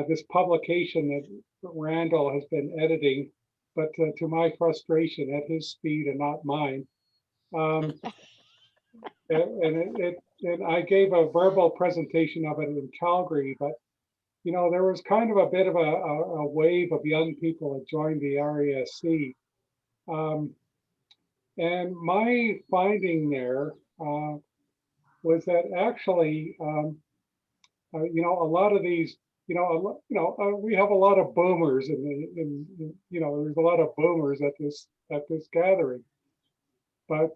this publication that Randall has been editing, but to my frustration, at his speed and not mine. And I gave a verbal presentation of it in Calgary, but you know, there was kind of a bit of a wave of young people that joined the RASC. And my finding there was that actually, you know, a lot of these, we have a lot of boomers, and you know, there's a lot of boomers at this gathering, but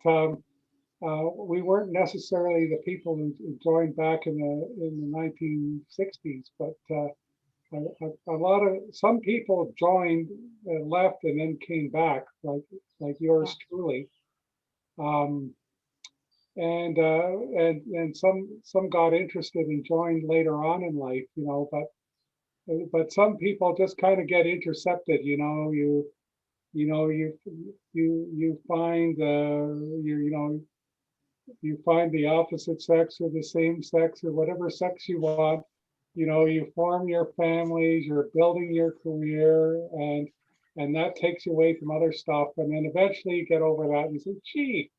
we weren't necessarily the people who joined back in the 1960s, but some people joined and left and then came back, like yours truly. And some got interested and joined later on in life, you know, but some people just kind of get intercepted, you know. You find you find the opposite sex or the same sex or whatever sex you want, you know, you form your families, you're building your career, and that takes you away from other stuff, and then eventually you get over that and say, gee,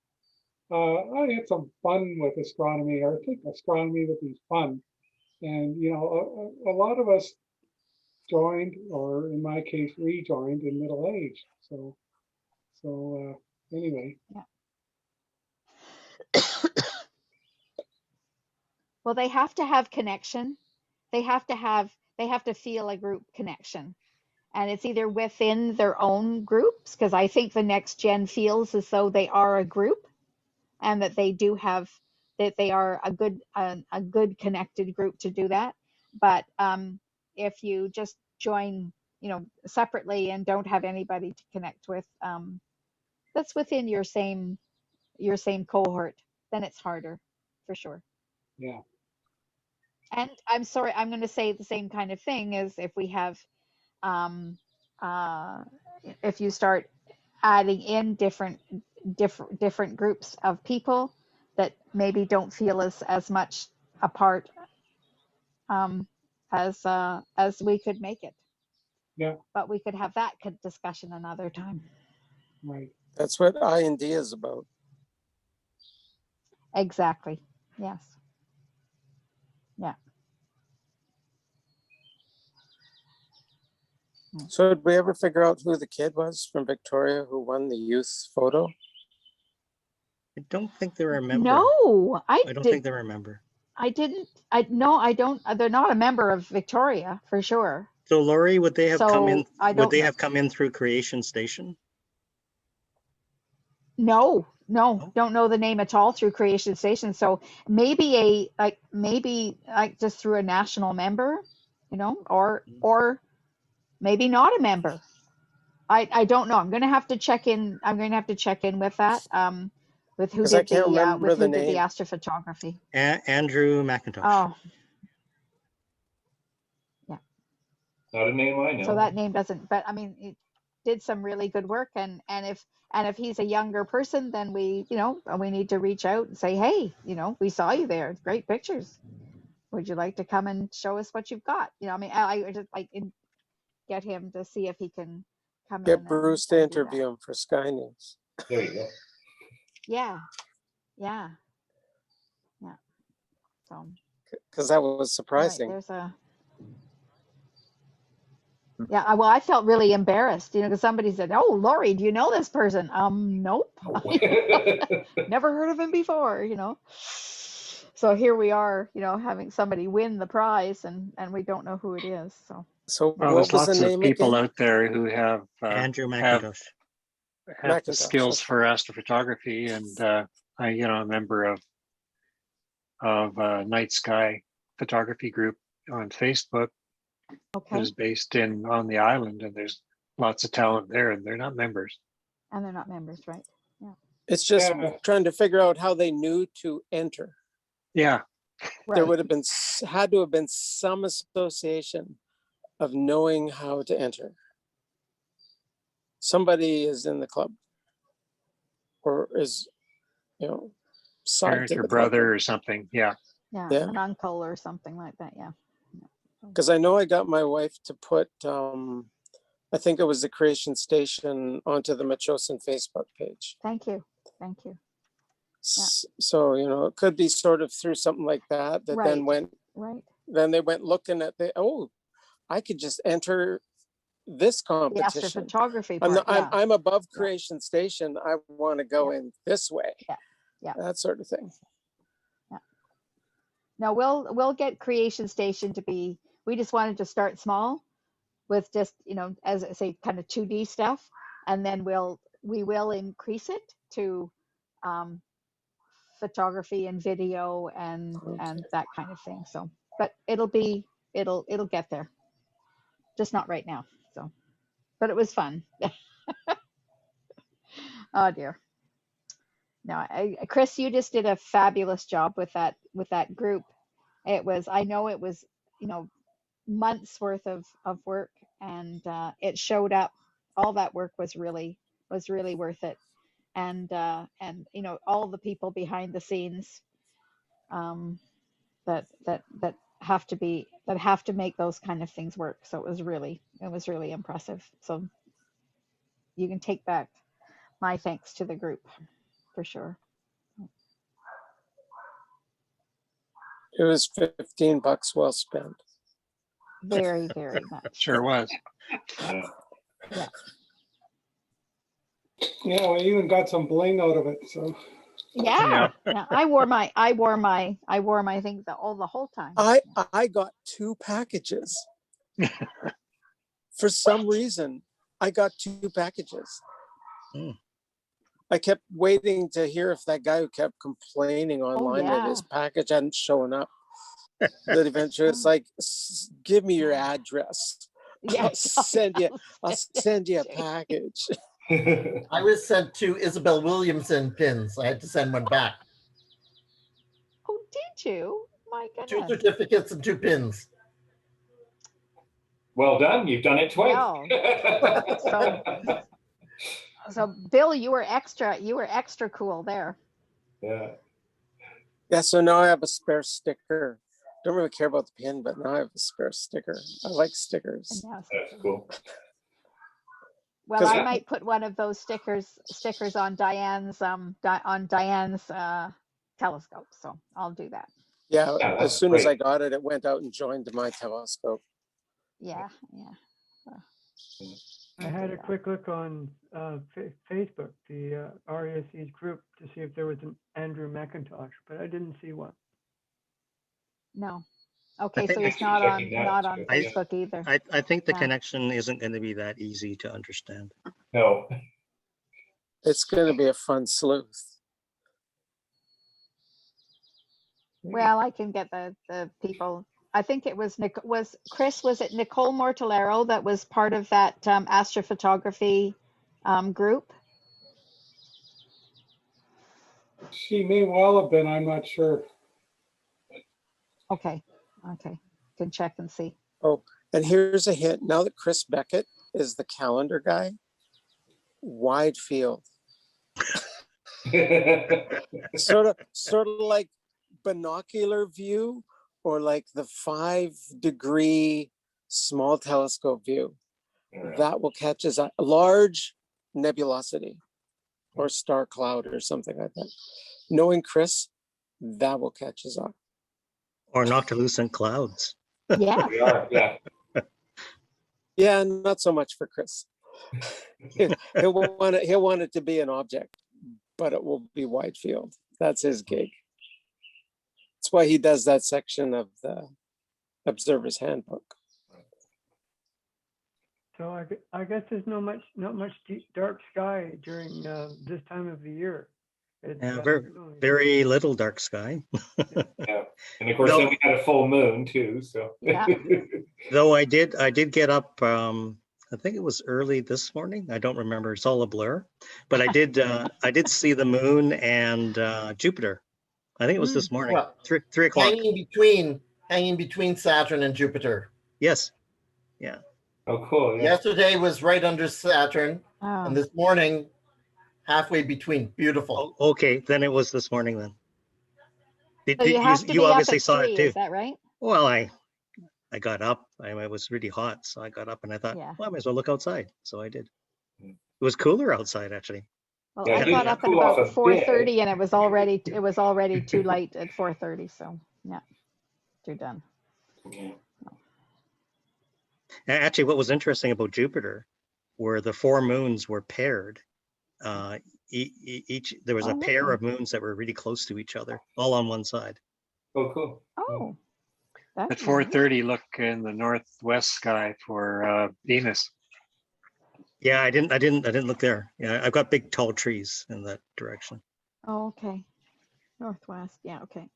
I had some fun with astronomy, or I think astronomy would be fun. And, you know, a lot of us joined, or in my case, rejoined in middle age. So anyway.
Yeah. Well, they have to have connection. They have to feel a group connection. And it's either within their own groups, because I think the next gen feels as though they are a group, and that they are a good connected group to do that. But if you just join, you know, separately and don't have anybody to connect with, that's within your same cohort, then it's harder, for sure.
Yeah.
And I'm sorry, I'm going to say the same kind of thing as if we have, if you start adding in different groups of people that maybe don't feel as much a part as we could make it.
Yeah.
But we could have that discussion another time.
Right.
That's what I&D is about.
Exactly. Yes. Yeah.
So did we ever figure out who the kid was from Victoria who won the youth photo?
I don't think they remember.
No,
I don't think they remember.
I didn't. I no, I don't. They're not a member of Victoria for sure.
So Lori, would they have come in?
I
Would
don't
they
know.
have come in through Creation Station?
No,
Oh.
don't know the name at all through Creation Station. So maybe maybe just through a national member, you know, or maybe not a member. I don't know. I'm going to have to check in. I'm going to have to check in with that. With who
'Cause I
did
can't
the
remember
with
the
who did the
name.
astrophotography.
Andrew McIntosh.
Oh,
Not a name I know.
so that name doesn't. But I mean, it did some really good work. And if he's a younger person, then we need to reach out and say, hey, we saw you there. Great pictures. Would you like to come and show us what you've got? I mean, I just get him to see if he can come in.
Get Bruce to
and do
interview him for Sky News.
There you go.
Yeah. So.
Because that was surprising.
Right, yeah, well, I felt really embarrassed, because somebody said, "Oh, Lori, do you know this person?" Nope. Never heard of him before, So here we are, having somebody win the prize and we don't know who it is.
So
well,
what
there's
was the
lots of
name
people
again?
out there who have
Andrew McIntosh.
have the skills for astrophotography, and I'm a member of Night Sky Photography Group on Facebook.
Okay.
That is based on the island, and there's lots of talent there, and they're not members.
And they're not members, right? Yeah.
It's just trying to figure out how they knew to enter.
Yeah.
Right.
There would have had to have been some association of knowing how to enter. Somebody is in the club, or is,
Parent or brother or something. Yeah.
Yeah, an uncle or something like that. Yeah.
Because I know I got my wife to put, I think it was the Creation Station onto the Machosin Facebook page.
Thank you. Yeah.
So, it could be sort of through something like that
Right.
then went,
right.
Then they went looking at I could just enter this competition.
The astrophotography part,
I'm above Creation Station. I want to go in this way.
Yeah.
That sort of thing.
Yeah. No, we'll get Creation Station to be. We just wanted to start small, with just as I say, kind of 2D stuff, and then we will increase it to photography and video and that kind of thing. So, but it'll get there. Just not right now. So, but it was fun. Oh dear. No, Chris, you just did a fabulous job with that group. I know it was, months worth of work, and it showed up. All that work was really worth it. And all the people behind the scenes that have to make those kind of things work. So it was really impressive. So you can take back my thanks to the group for sure.
It was $15 well spent.
Very, very much.
Sure was.
Yeah.
Yeah, I even got some bling out of it. So.
Yeah. I wore my thing the whole time.
I got 2 packages. For some reason, I got 2 packages. I kept waiting to hear if that guy who kept complaining online that his package hadn't shown up. That eventually it's like, give me your address.
Yeah,
I'll send you a package.
I was sent 2 Isabel Williamson pins. I had to send one back.
Oh, did you? My goodness.
2 certificates and 2 pins.
Well done. You've done it twice.
Wow. So Bill, you were extra cool there.
Yeah.
Yeah, so now I have a spare sticker Don't really care about the pin, but now I have a spare sticker. I like stickers.
That's cool.
Well, I might put one of those stickers on Diane's telescope, so I'll do that.
Yeah, as soon as I got it, it went out and joined my telescope.
Yeah.
I had a quick look on Facebook, the RASC's group, to see if there was an Andrew McIntosh, but I didn't see one.
No. Okay, so it's not on Facebook either.
I think the connection isn't going to be that easy to understand.
No.
It's going to be a fun sleuth.
Well, I can get the people. I think it was was it Nicole Mortellero that was part of that astrophotography group?
She may well have been, I'm not sure.
Okay, can check and see.
Oh, and here's a hint. Now that Chris Beckett is the calendar guy, wide field. sort of like binocular view, or like the 5-degree small telescope view. That will catch as a large nebulosity or star cloud or something like that. Knowing Chris, that will catch his eye.
Or noctilucent clouds.
Yeah.
We are, yeah.
Yeah, not so much for Chris. He'll want it to be an object, but it will be wide field. That's his gig. That's why he does that section of the Observer's Handbook.
So I guess there's not much deep, dark sky during this time of the year.
Yeah, very little dark sky.
Yeah, and of course then we had a full moon too. So
yeah.
Though I did get up. I think it was early this morning. I don't remember. It's all a blur. But I did see the moon and Jupiter. I think it was this morning.
Well,
3 o'clock.
Hanging between Saturn and Jupiter.
Yes. Yeah.
Oh, cool. Yeah.
Yesterday was right under Saturn, and this morning halfway between. Beautiful.
Oh, okay, then it was this morning then.
So you have to be
obviously
up at
saw
3,
it too.
is that right?
Well, I got up. It was really hot, so I got up and I thought, well, I might as well look outside. So I did. It was cooler outside actually.
Well, I got up at about 4:30, and it was already too late at 4:30. So yeah, you're done.
Actually, what was interesting about Jupiter were the 4 moons were paired. Each there was a pair of moons that were really close to each other, all on one side.
Oh, cool.
Oh.
At 4:30, look in the northwest sky for Venus.
Yeah, I didn't look there. Yeah, I've got big tall trees in that direction.
Oh, okay. Northwest. Yeah, okay.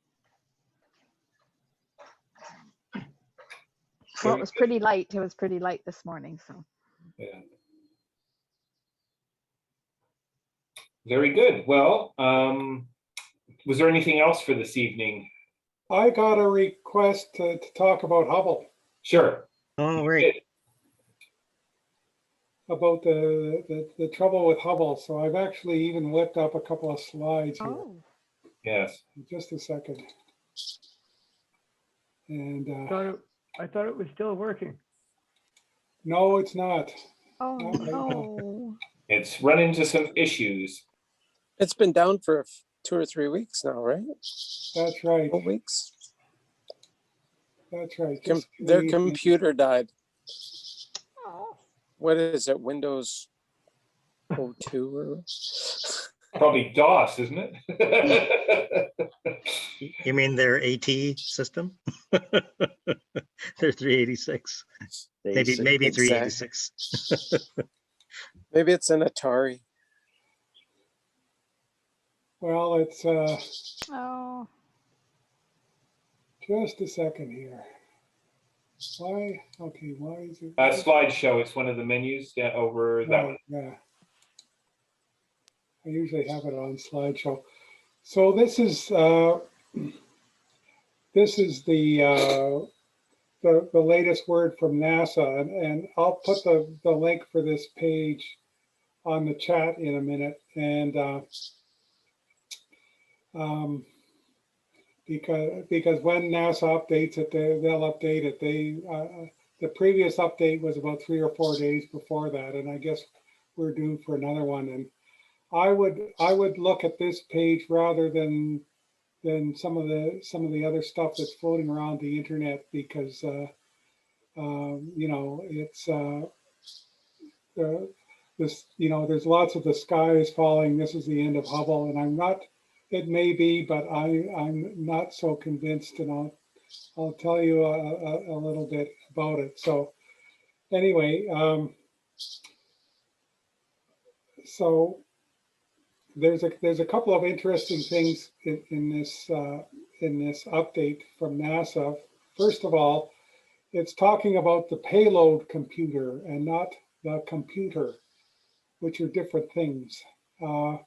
Well, it was pretty light. It was pretty light this morning, so.
Yeah. Very good. Well, was there anything else for this evening?
I got a request to talk about Hubble.
Sure.
Oh, right.
About the trouble with Hubble. So I've actually even whipped up a couple of slides here.
Oh.
Yes.
Just a second. And
I thought it was still working.
No, it's not.
Oh no.
It's run into some issues.
It's been down for 2 or 3 weeks now, right?
That's right.
4 weeks.
That's right.
Their computer died.
Oh.
What is it? Windows 02 or?
Probably DOS, isn't it?
You mean their AT system? They're 386. Maybe 386.
Maybe it's an Atari.
Well, it's
Oh.
just a second here. Why? Okay, why is it?
Slideshow. It's one of the menus over that one.
Yeah. I usually have it on slideshow. So this is the latest word from NASA, and I'll put the link for this page on the chat in a minute. And because when NASA updates it, they'll update it. The previous update was about 3 or 4 days before that, and I guess we're due for another one. And I would look at this page rather than some of the other stuff that's floating around the internet, because you know, it's this, you know, there's lots of the sky is falling, this is the end of Hubble, and I'm not, it may be, but I'm not so convinced, and I'll tell you a little bit about it. So anyway, so there's a couple of interesting things in this update from NASA. First of all, it's talking about the payload computer and not the computer, which are different things. And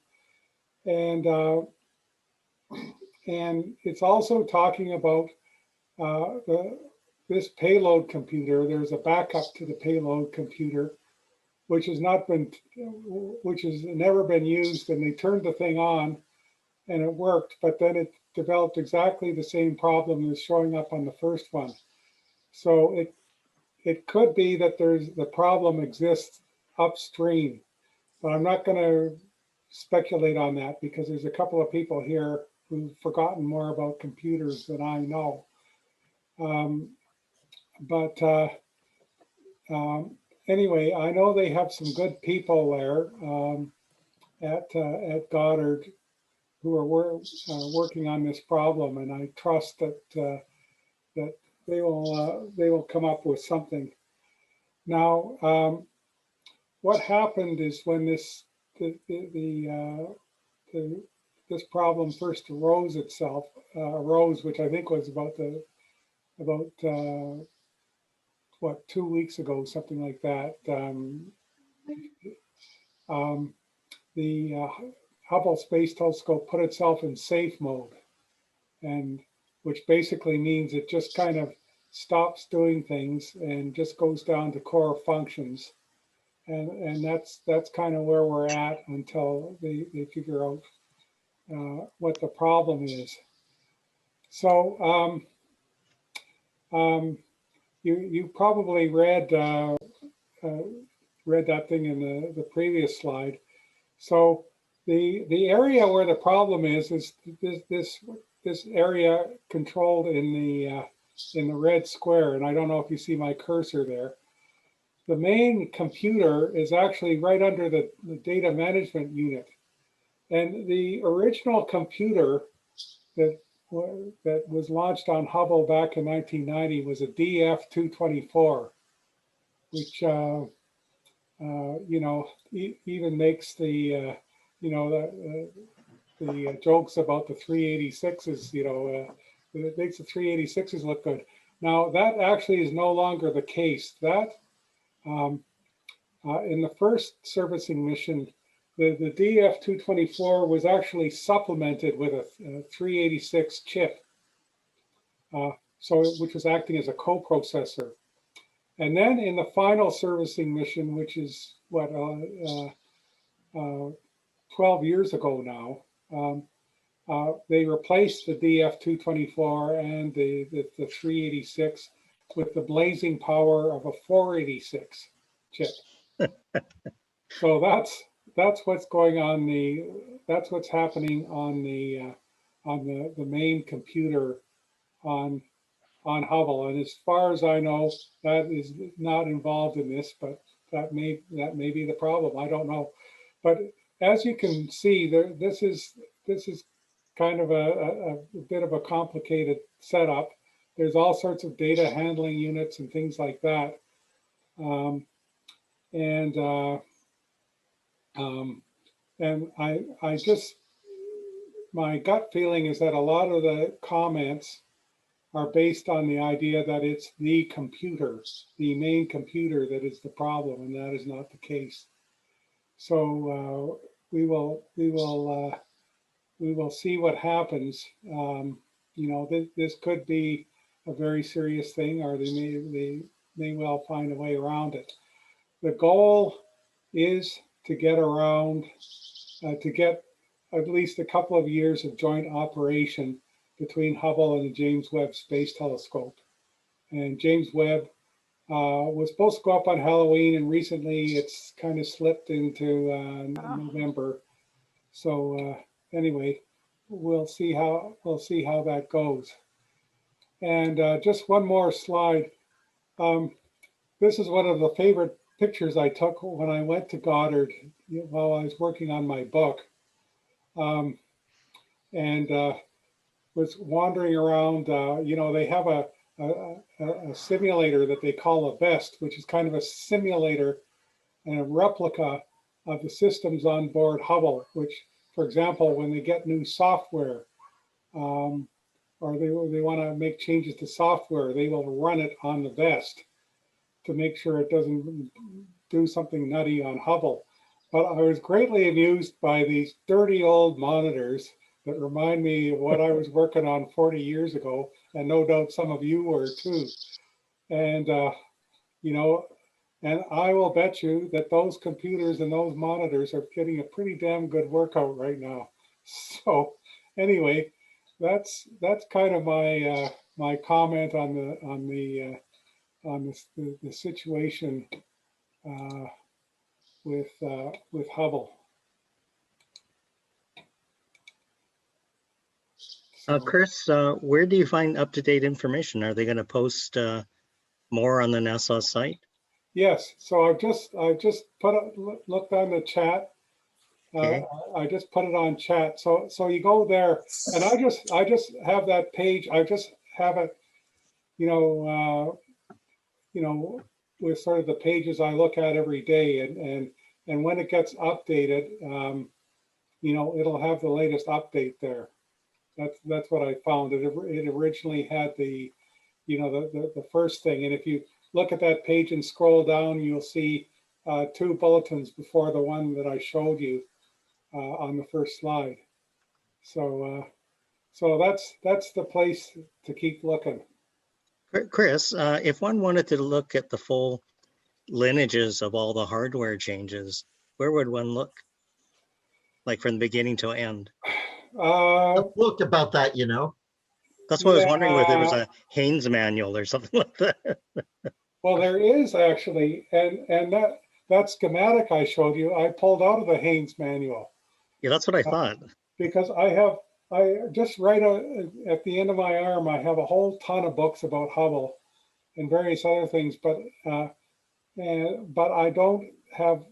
it's also talking about this payload computer. There's a backup to the payload computer, which has never been used, and they turned the thing on and it worked, but then it developed exactly the same problem as showing up on the first one. So it could be that the problem exists upstream, but I'm not going to speculate on that because there's a couple of people here who've forgotten more about computers than I know. Anyway, I know they have some good people there at Goddard who are working on this problem, and I trust that that they will come up with something. Now, what happened is when this problem first arose, which I think was about what, 2 weeks ago, something like that. The Hubble Space Telescope put itself in safe mode, and which basically means it just kind of stops doing things and just goes down to core functions. And that's kind of where we're at until they figure out what the problem is. So you probably read that thing in the previous slide. So the area where the problem is this area controlled in the red square, and I don't know if you see my cursor there. The main computer is actually right under the data management unit, and the original computer that was launched on Hubble back in 1990 was a DF-224, which you know, even makes the you know, the jokes about the 386s, you know, it makes the 386s look good. Now that actually is no longer the case. That in the first servicing mission, the DF-224 was actually supplemented with a 386 chip, which was acting as a coprocessor. And then in the final servicing mission, which is what, 12 years ago now, they replaced the DF-224 and the 386 with the blazing power of a 486 chip. So that's what's going on that's what's happening on the main computer on Hubble. And as far as I know, that is not involved in this, but that may be the problem. I don't know. But as you can see, this is kind of a bit of a complicated setup. There's all sorts of data handling units and things like that. And I just, my gut feeling is that a lot of the comments are based on the idea that it's the computer, the main computer, that is the problem, and that is not the case. So we will see what happens. You know, this could be a very serious thing, or they may well find a way around it. The goal is to get around, to get at least a couple of years of joint operation between Hubble and the James Webb Space Telescope. And James Webb was supposed to go up on Halloween, and recently it's kind of slipped into November. So anyway, we'll see how that goes. And just one more slide. This is one of the favorite pictures I took when I went to Goddard while I was working on my book, and was wandering around. They have a simulator that they call a VEST, which is kind of a simulator and a replica of the systems on board Hubble, which, for example, when they get new software, or they want to make changes to software, they will run it on the VEST to make sure it doesn't do something nutty on Hubble. But I was greatly amused by these dirty old monitors that remind me of what I was working on 40 years ago, and no doubt some of you were too. And, and I will bet you that those computers and those monitors are getting a pretty damn good workout right now. So anyway, that's kind of my my comment on the situation with Hubble.
Chris, where do you find up-to-date information? Are they going to post more on the NASA site?
Yes. So I just looked on the chat.
Okay.
I just put it on chat. So you go there, and I just have that page. I just have it, with sort of the pages I look at every day, and when it gets updated, it'll have the latest update there. That's what I found. It originally had the first thing, and if you look at that page and scroll down, you'll see 2 bulletins before the one that I showed you on the first slide. So that's the place to keep looking.
Chris, if one wanted to look at the full lineages of all the hardware changes, where would one look? Like from the beginning to end?
I've looked about that,
That's what I was wondering, whether it was a Haynes manual or something like that.
Well, there is actually, and that schematic I showed you, I pulled out of the Haynes manual.
Yeah, that's what I thought.
Because I just right at the end of my arm, I have a whole ton of books about Hubble and various other things, but I don't have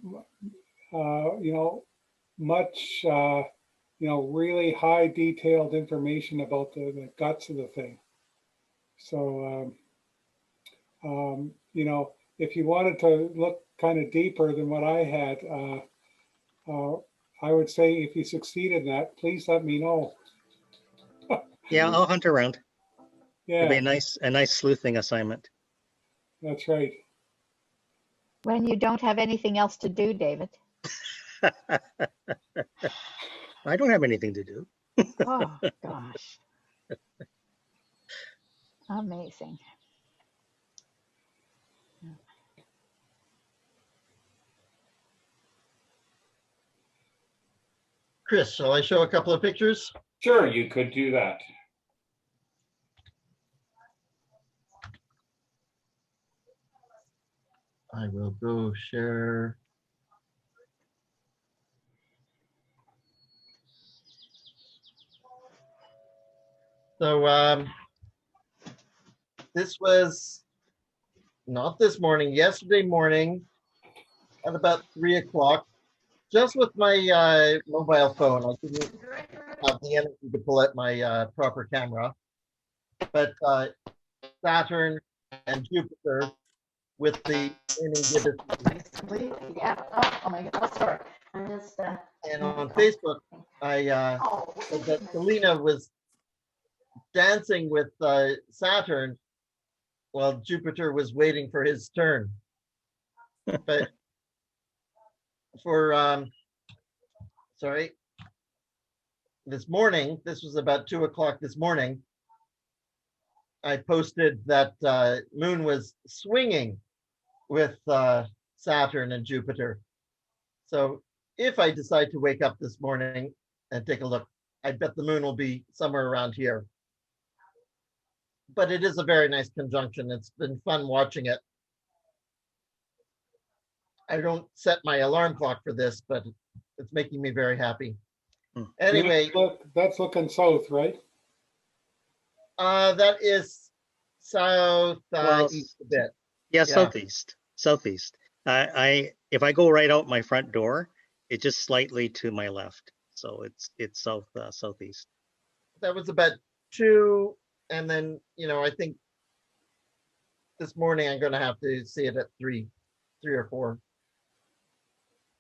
much really high detailed information about the guts of the thing. So if you wanted to look kind of deeper than what I had, I would say if you succeed in that, please let me know.
Yeah, I'll hunt around.
Yeah,
it'll be a nice sleuthing assignment.
That's right.
When you don't have anything else to do, David.
I don't have anything to do.
Oh gosh. Amazing.
Chris, shall I show a couple of pictures?
Sure, you could do that.
I will go share. So this was not this morning, yesterday morning at about 3 o'clock, just with my mobile phone. I didn't have the energy to pull out my proper camera, but Saturn and Jupiter with the
yeah. Oh my God. Sorry.
And on Facebook, I said that Selena was dancing with Saturn while Jupiter was waiting for his turn. But for this morning, this was about 2 o'clock this morning, I posted that moon was swinging with Saturn and Jupiter. So if I decide to wake up this morning and take a look, I bet the moon will be somewhere around here. but it is a very nice conjunction. It's been fun watching it. I don't set my alarm clock for this, but it's making me very happy. Anyway,
that's looking south, right?
That is south east a bit.
Yeah, southeast. If I go right out my front door, it's just slightly to my left, so it's southeast.
That was about 2, and then I think this morning I'm going to have to see it at 3 or 4.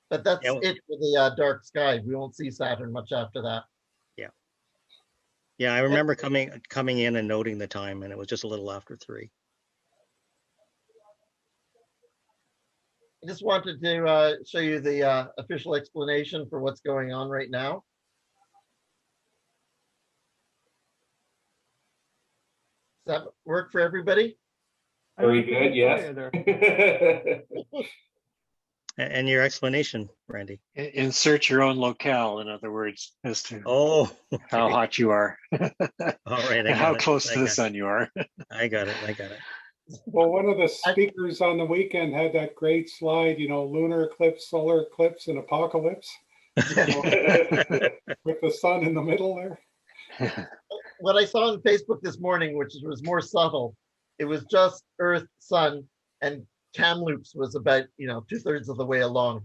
But that's it for the dark sky. We won't see Saturn much after that.
Yeah, I remember coming in and noting the time, and it was just a little after 3.
I just wanted to show you the official explanation for what's going on right now. Does that work for everybody?
Very good, yes.
And your explanation, Randy.
Insert your own locale, in other words, as to how hot you are.
All right,
and how close to the sun you are.
I got it.
Well, one of the speakers on the weekend had that great slide, lunar eclipse, solar eclipse, and apocalypse. With the sun in the middle there.
What I saw on Facebook this morning, which was more subtle, it was just Earth, Sun, and Kamloops was about 2/3 of the way along.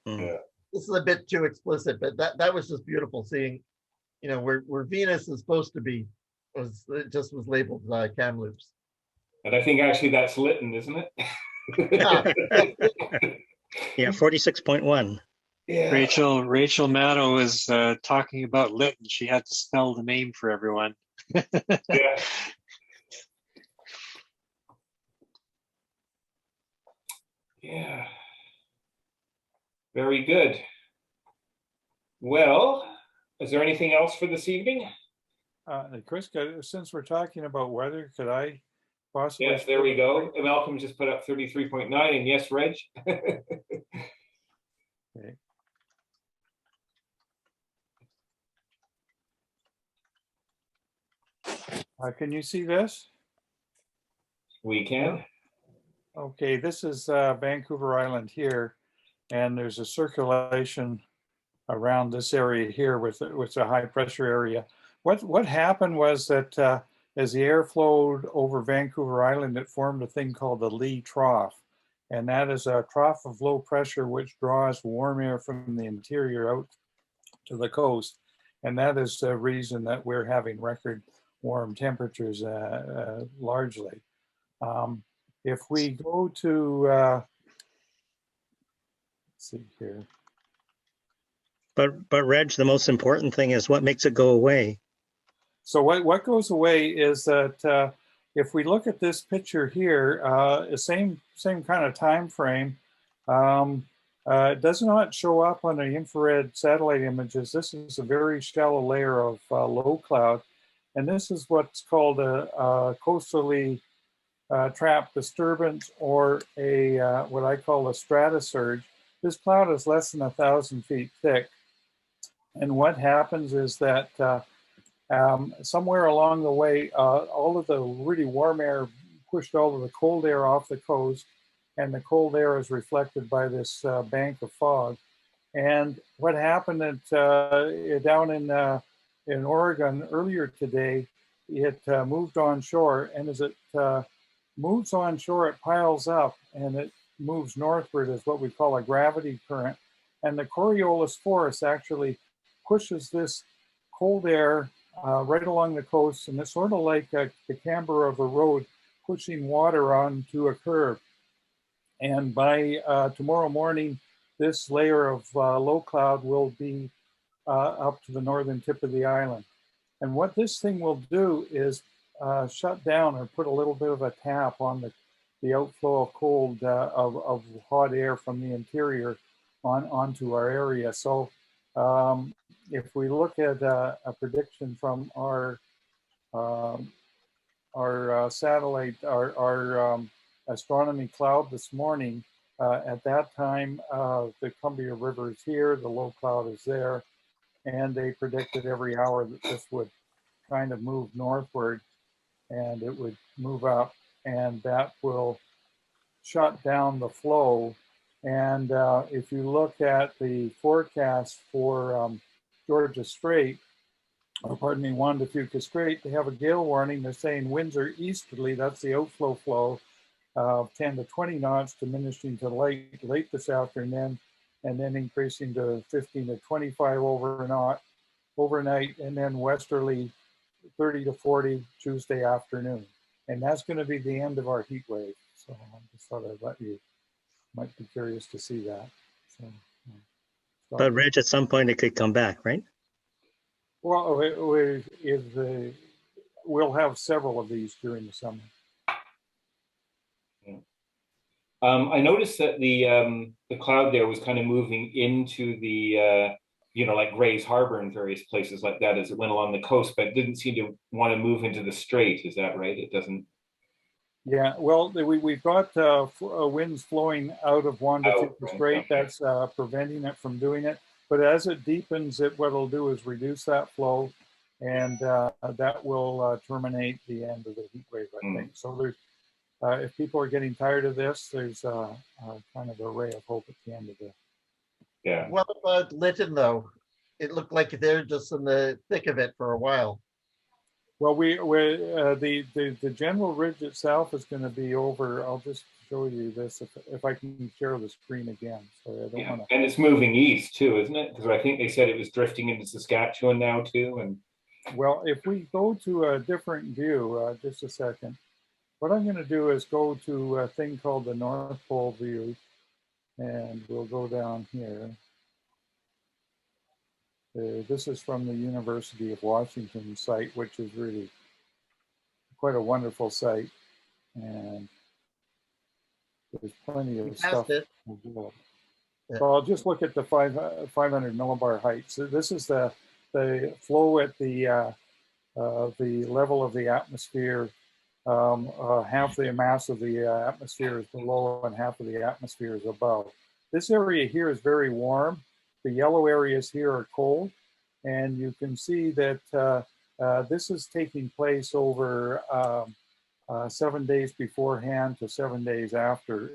Yeah.
This is a bit too explicit, but that was just beautiful seeing, where Venus is supposed to be it just was labeled Kamloops.
And I think actually that's Lytton, isn't it?
Yeah, 46.1.
Yeah.
Rachel Maddow was talking about Lytton. She had to spell the name for everyone.
Yeah. Yeah. Very good. Well, is there anything else for this evening?
Chris, since we're talking about weather, could I possibly?
Yes, there we go. Malcolm just put up 33.9, and yes, Reg.
Okay. Can you see this?
We can.
Okay, this is Vancouver Island here, and there's a circulation around this area here with a high pressure area. What happened was that as the air flowed over Vancouver Island, it formed a thing called the Lee Trough, and that is a trough of low pressure which draws warm air from the interior out to the coast, and that is the reason that we're having record warm temperatures largely. If we go to, let's see here.
But Reg, the most important thing is what makes it go away.
So what goes away is that if we look at this picture here, same kind of time frame, it does not show up on the infrared satellite images. This is a very shallow layer of low cloud, and this is what's called a coastally trapped disturbance, or a what I call a stratosurge. This cloud is less than 1,000 feet thick, and what happens is that somewhere along the way, all of the really warm air pushed all of the cold air off the coast, and the cold air is reflected by this bank of fog. And what happened down in Oregon earlier today, it moved onshore, and as it moves onshore, it piles up and it moves northward as what we call a gravity current. And the Coriolis force actually pushes this cold air right along the coast, and it's sort of like the camber of a road pushing water onto a curve. And by tomorrow morning, this layer of low cloud will be up to the northern tip of the island. And what this thing will do is shut down or put a little bit of a tap on the outflow of cold, of hot air from the interior onto our area. So if we look at a prediction from our satellite, our astronomy cloud this morning, at that time, the Columbia River is here, the low cloud is there, and they predicted every hour that this would kind of move northward. and it would move up, and that will shut down the flow. And if you look at the forecast for Georgia Strait, or pardon me, Juan de Fuca Strait, they have a gale warning. They're saying winds are easterly, that's the outflow flow, 10 to 20 knots, diminishing to late this afternoon, and then increasing to 15 to 25 overnight, and then westerly 30 to 40 Tuesday afternoon. And that's going to be the end of our heat wave. So I just thought I'd let you, might be curious to see that. So,
but Rich, at some point it could come back, right?
Well, we'll have several of these during the summer.
I noticed that the cloud there was kind of moving into the like Gray's Harbor and various places like that as it went along the coast, but it didn't seem to want to move into the strait. Is that right? It doesn't.
Yeah, well, we've got winds flowing out of Juan de Fuca Strait. That's preventing it from doing it. But as it deepens, what it'll do is reduce that flow, and that will terminate the end of the heat wave, I think. So there's, if people are getting tired of this, there's kind of a ray of hope at the end of it.
Yeah.
What about Lytton, though? It looked like they're just in the thick of it for a while.
Well, the general ridge itself is going to be over. I'll just show you this if I can share the screen again. Sorry, I don't want to.
And it's moving east too, isn't it? Because I think they said it was drifting into Saskatchewan now too. And
well, if we go to a different view, just a second. What I'm going to do is go to a thing called the North Pole view, and we'll go down here. This is from the University of Washington site, which is really quite a wonderful site, and there's plenty of stuff. So I'll just look at the 500 millibar height. So this is the flow at the level of the atmosphere. Half the mass of the atmosphere is below and half of the atmosphere is above. This area here is very warm. The yellow areas here are cold, and you can see that this is taking place over 7 days beforehand to 7 days after.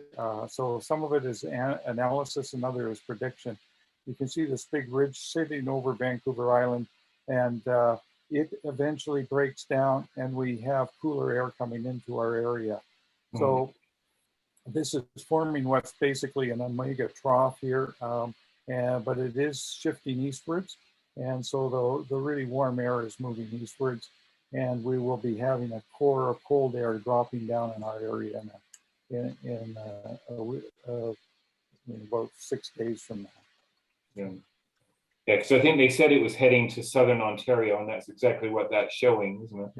So some of it is analysis and other is prediction. You can see this big ridge sitting over Vancouver Island, and it eventually breaks down and we have cooler air coming into our area. So this is forming what's basically an omega trough here, but it is shifting eastwards. And so the really warm air is moving eastwards, and we will be having a core of cold air dropping down in our area in about 6 days from now.
Yeah. Yeah, because I think they said it was heading to southern Ontario, and that's exactly what that's showing, isn't it?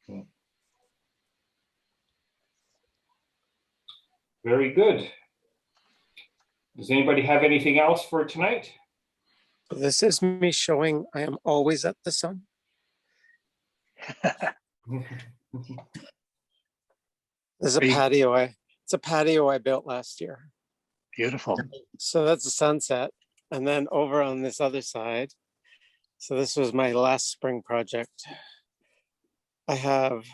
Yeah.
Very good. Does anybody have anything else for tonight?
This is me showing I am always at the sun. There's a patio. It's a patio I built last year.
Beautiful.
So that's the sunset. And then over on this other side, so this was my last spring project. I have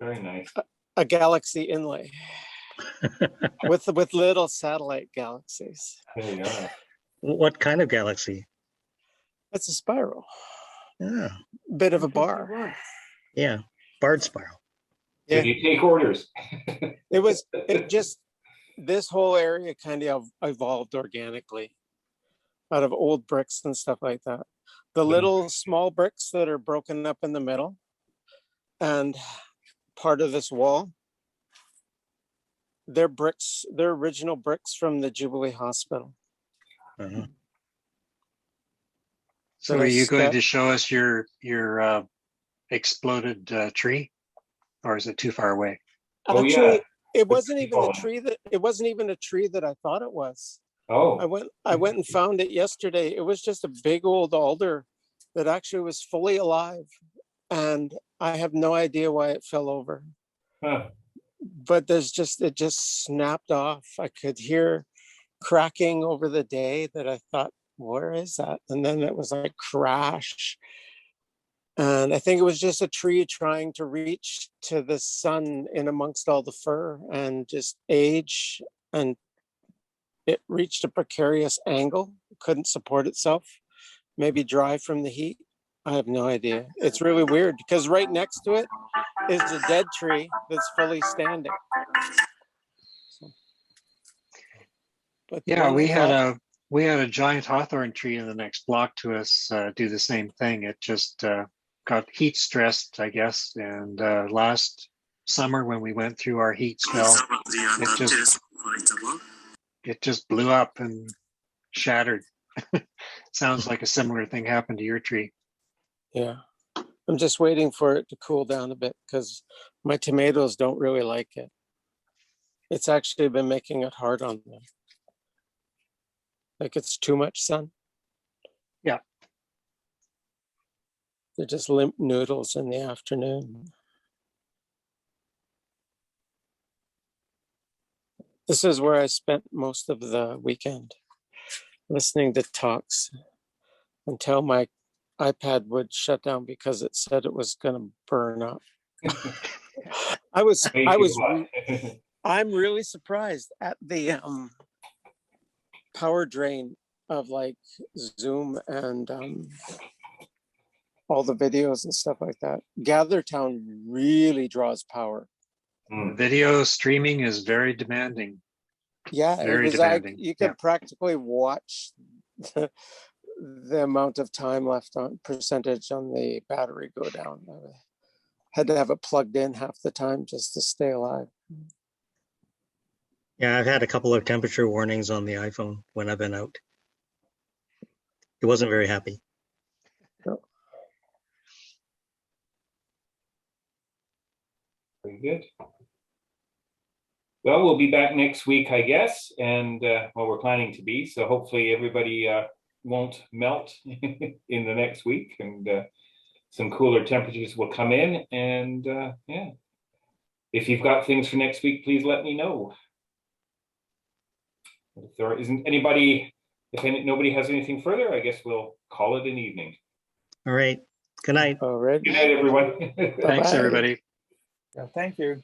very nice
a galaxy inlay with little satellite galaxies.
There you are.
What kind of galaxy?
It's a spiral.
Yeah.
Bit of a bar.
Yeah. Barred spiral.
Yeah. Did you take orders?
This whole area kind of evolved organically out of old bricks and stuff like that. The little small bricks that are broken up in the middle and part of this wall, they're original bricks from the Jubilee Hospital.
So are you going to show us your exploded tree, or is it too far away?
Actually, it wasn't even a tree that I thought it was.
Oh.
I went and found it yesterday. It was just a big old alder that actually was fully alive, and I have no idea why it fell over.
Huh.
But it just snapped off. I could hear cracking over the day that I thought, where is that? And then it was like crash. And I think it was just a tree trying to reach to the sun in amongst all the fir and just age. And it reached a precarious angle, couldn't support itself, maybe dry from the heat. I have no idea. It's really weird because right next to it is a dead tree that's fully standing. So, but
yeah, we had a giant hawthorn tree in the next block to us do the same thing. It just got heat stressed, I guess. And last summer when we went through our heat spell, it just blew up and shattered. Sounds like a similar thing happened to your tree.
Yeah, I'm just waiting for it to cool down a bit because my tomatoes don't really like it. It's actually been making it hard on them. Like it's too much sun.
Yeah.
They're just limp noodles in the afternoon. This is where I spent most of the weekend, listening to talks until my iPad would shut down because it said it was going to burn up. I'm really surprised at the power drain of like Zoom and all the videos and stuff like that. GatherTown really draws power.
Video streaming is very demanding.
Yeah,
very
it was
demanding.
like you could practically watch the amount of time left on percentage on the battery go down. I had to have it plugged in half the time just to stay alive.
Yeah, I've had a couple of temperature warnings on the iPhone when I've been out. It wasn't very happy.
No.
Very good. Well, we'll be back next week, I guess, and well, we're planning to be. So hopefully everybody won't melt in the next week, and some cooler temperatures will come in. And yeah, if you've got things for next week, please let me know. If there isn't anybody, nobody has anything further, I guess we'll call it an evening.
All right. Good night.
All right.
Good night, everyone.
Thanks, everybody.
Yeah, thank you.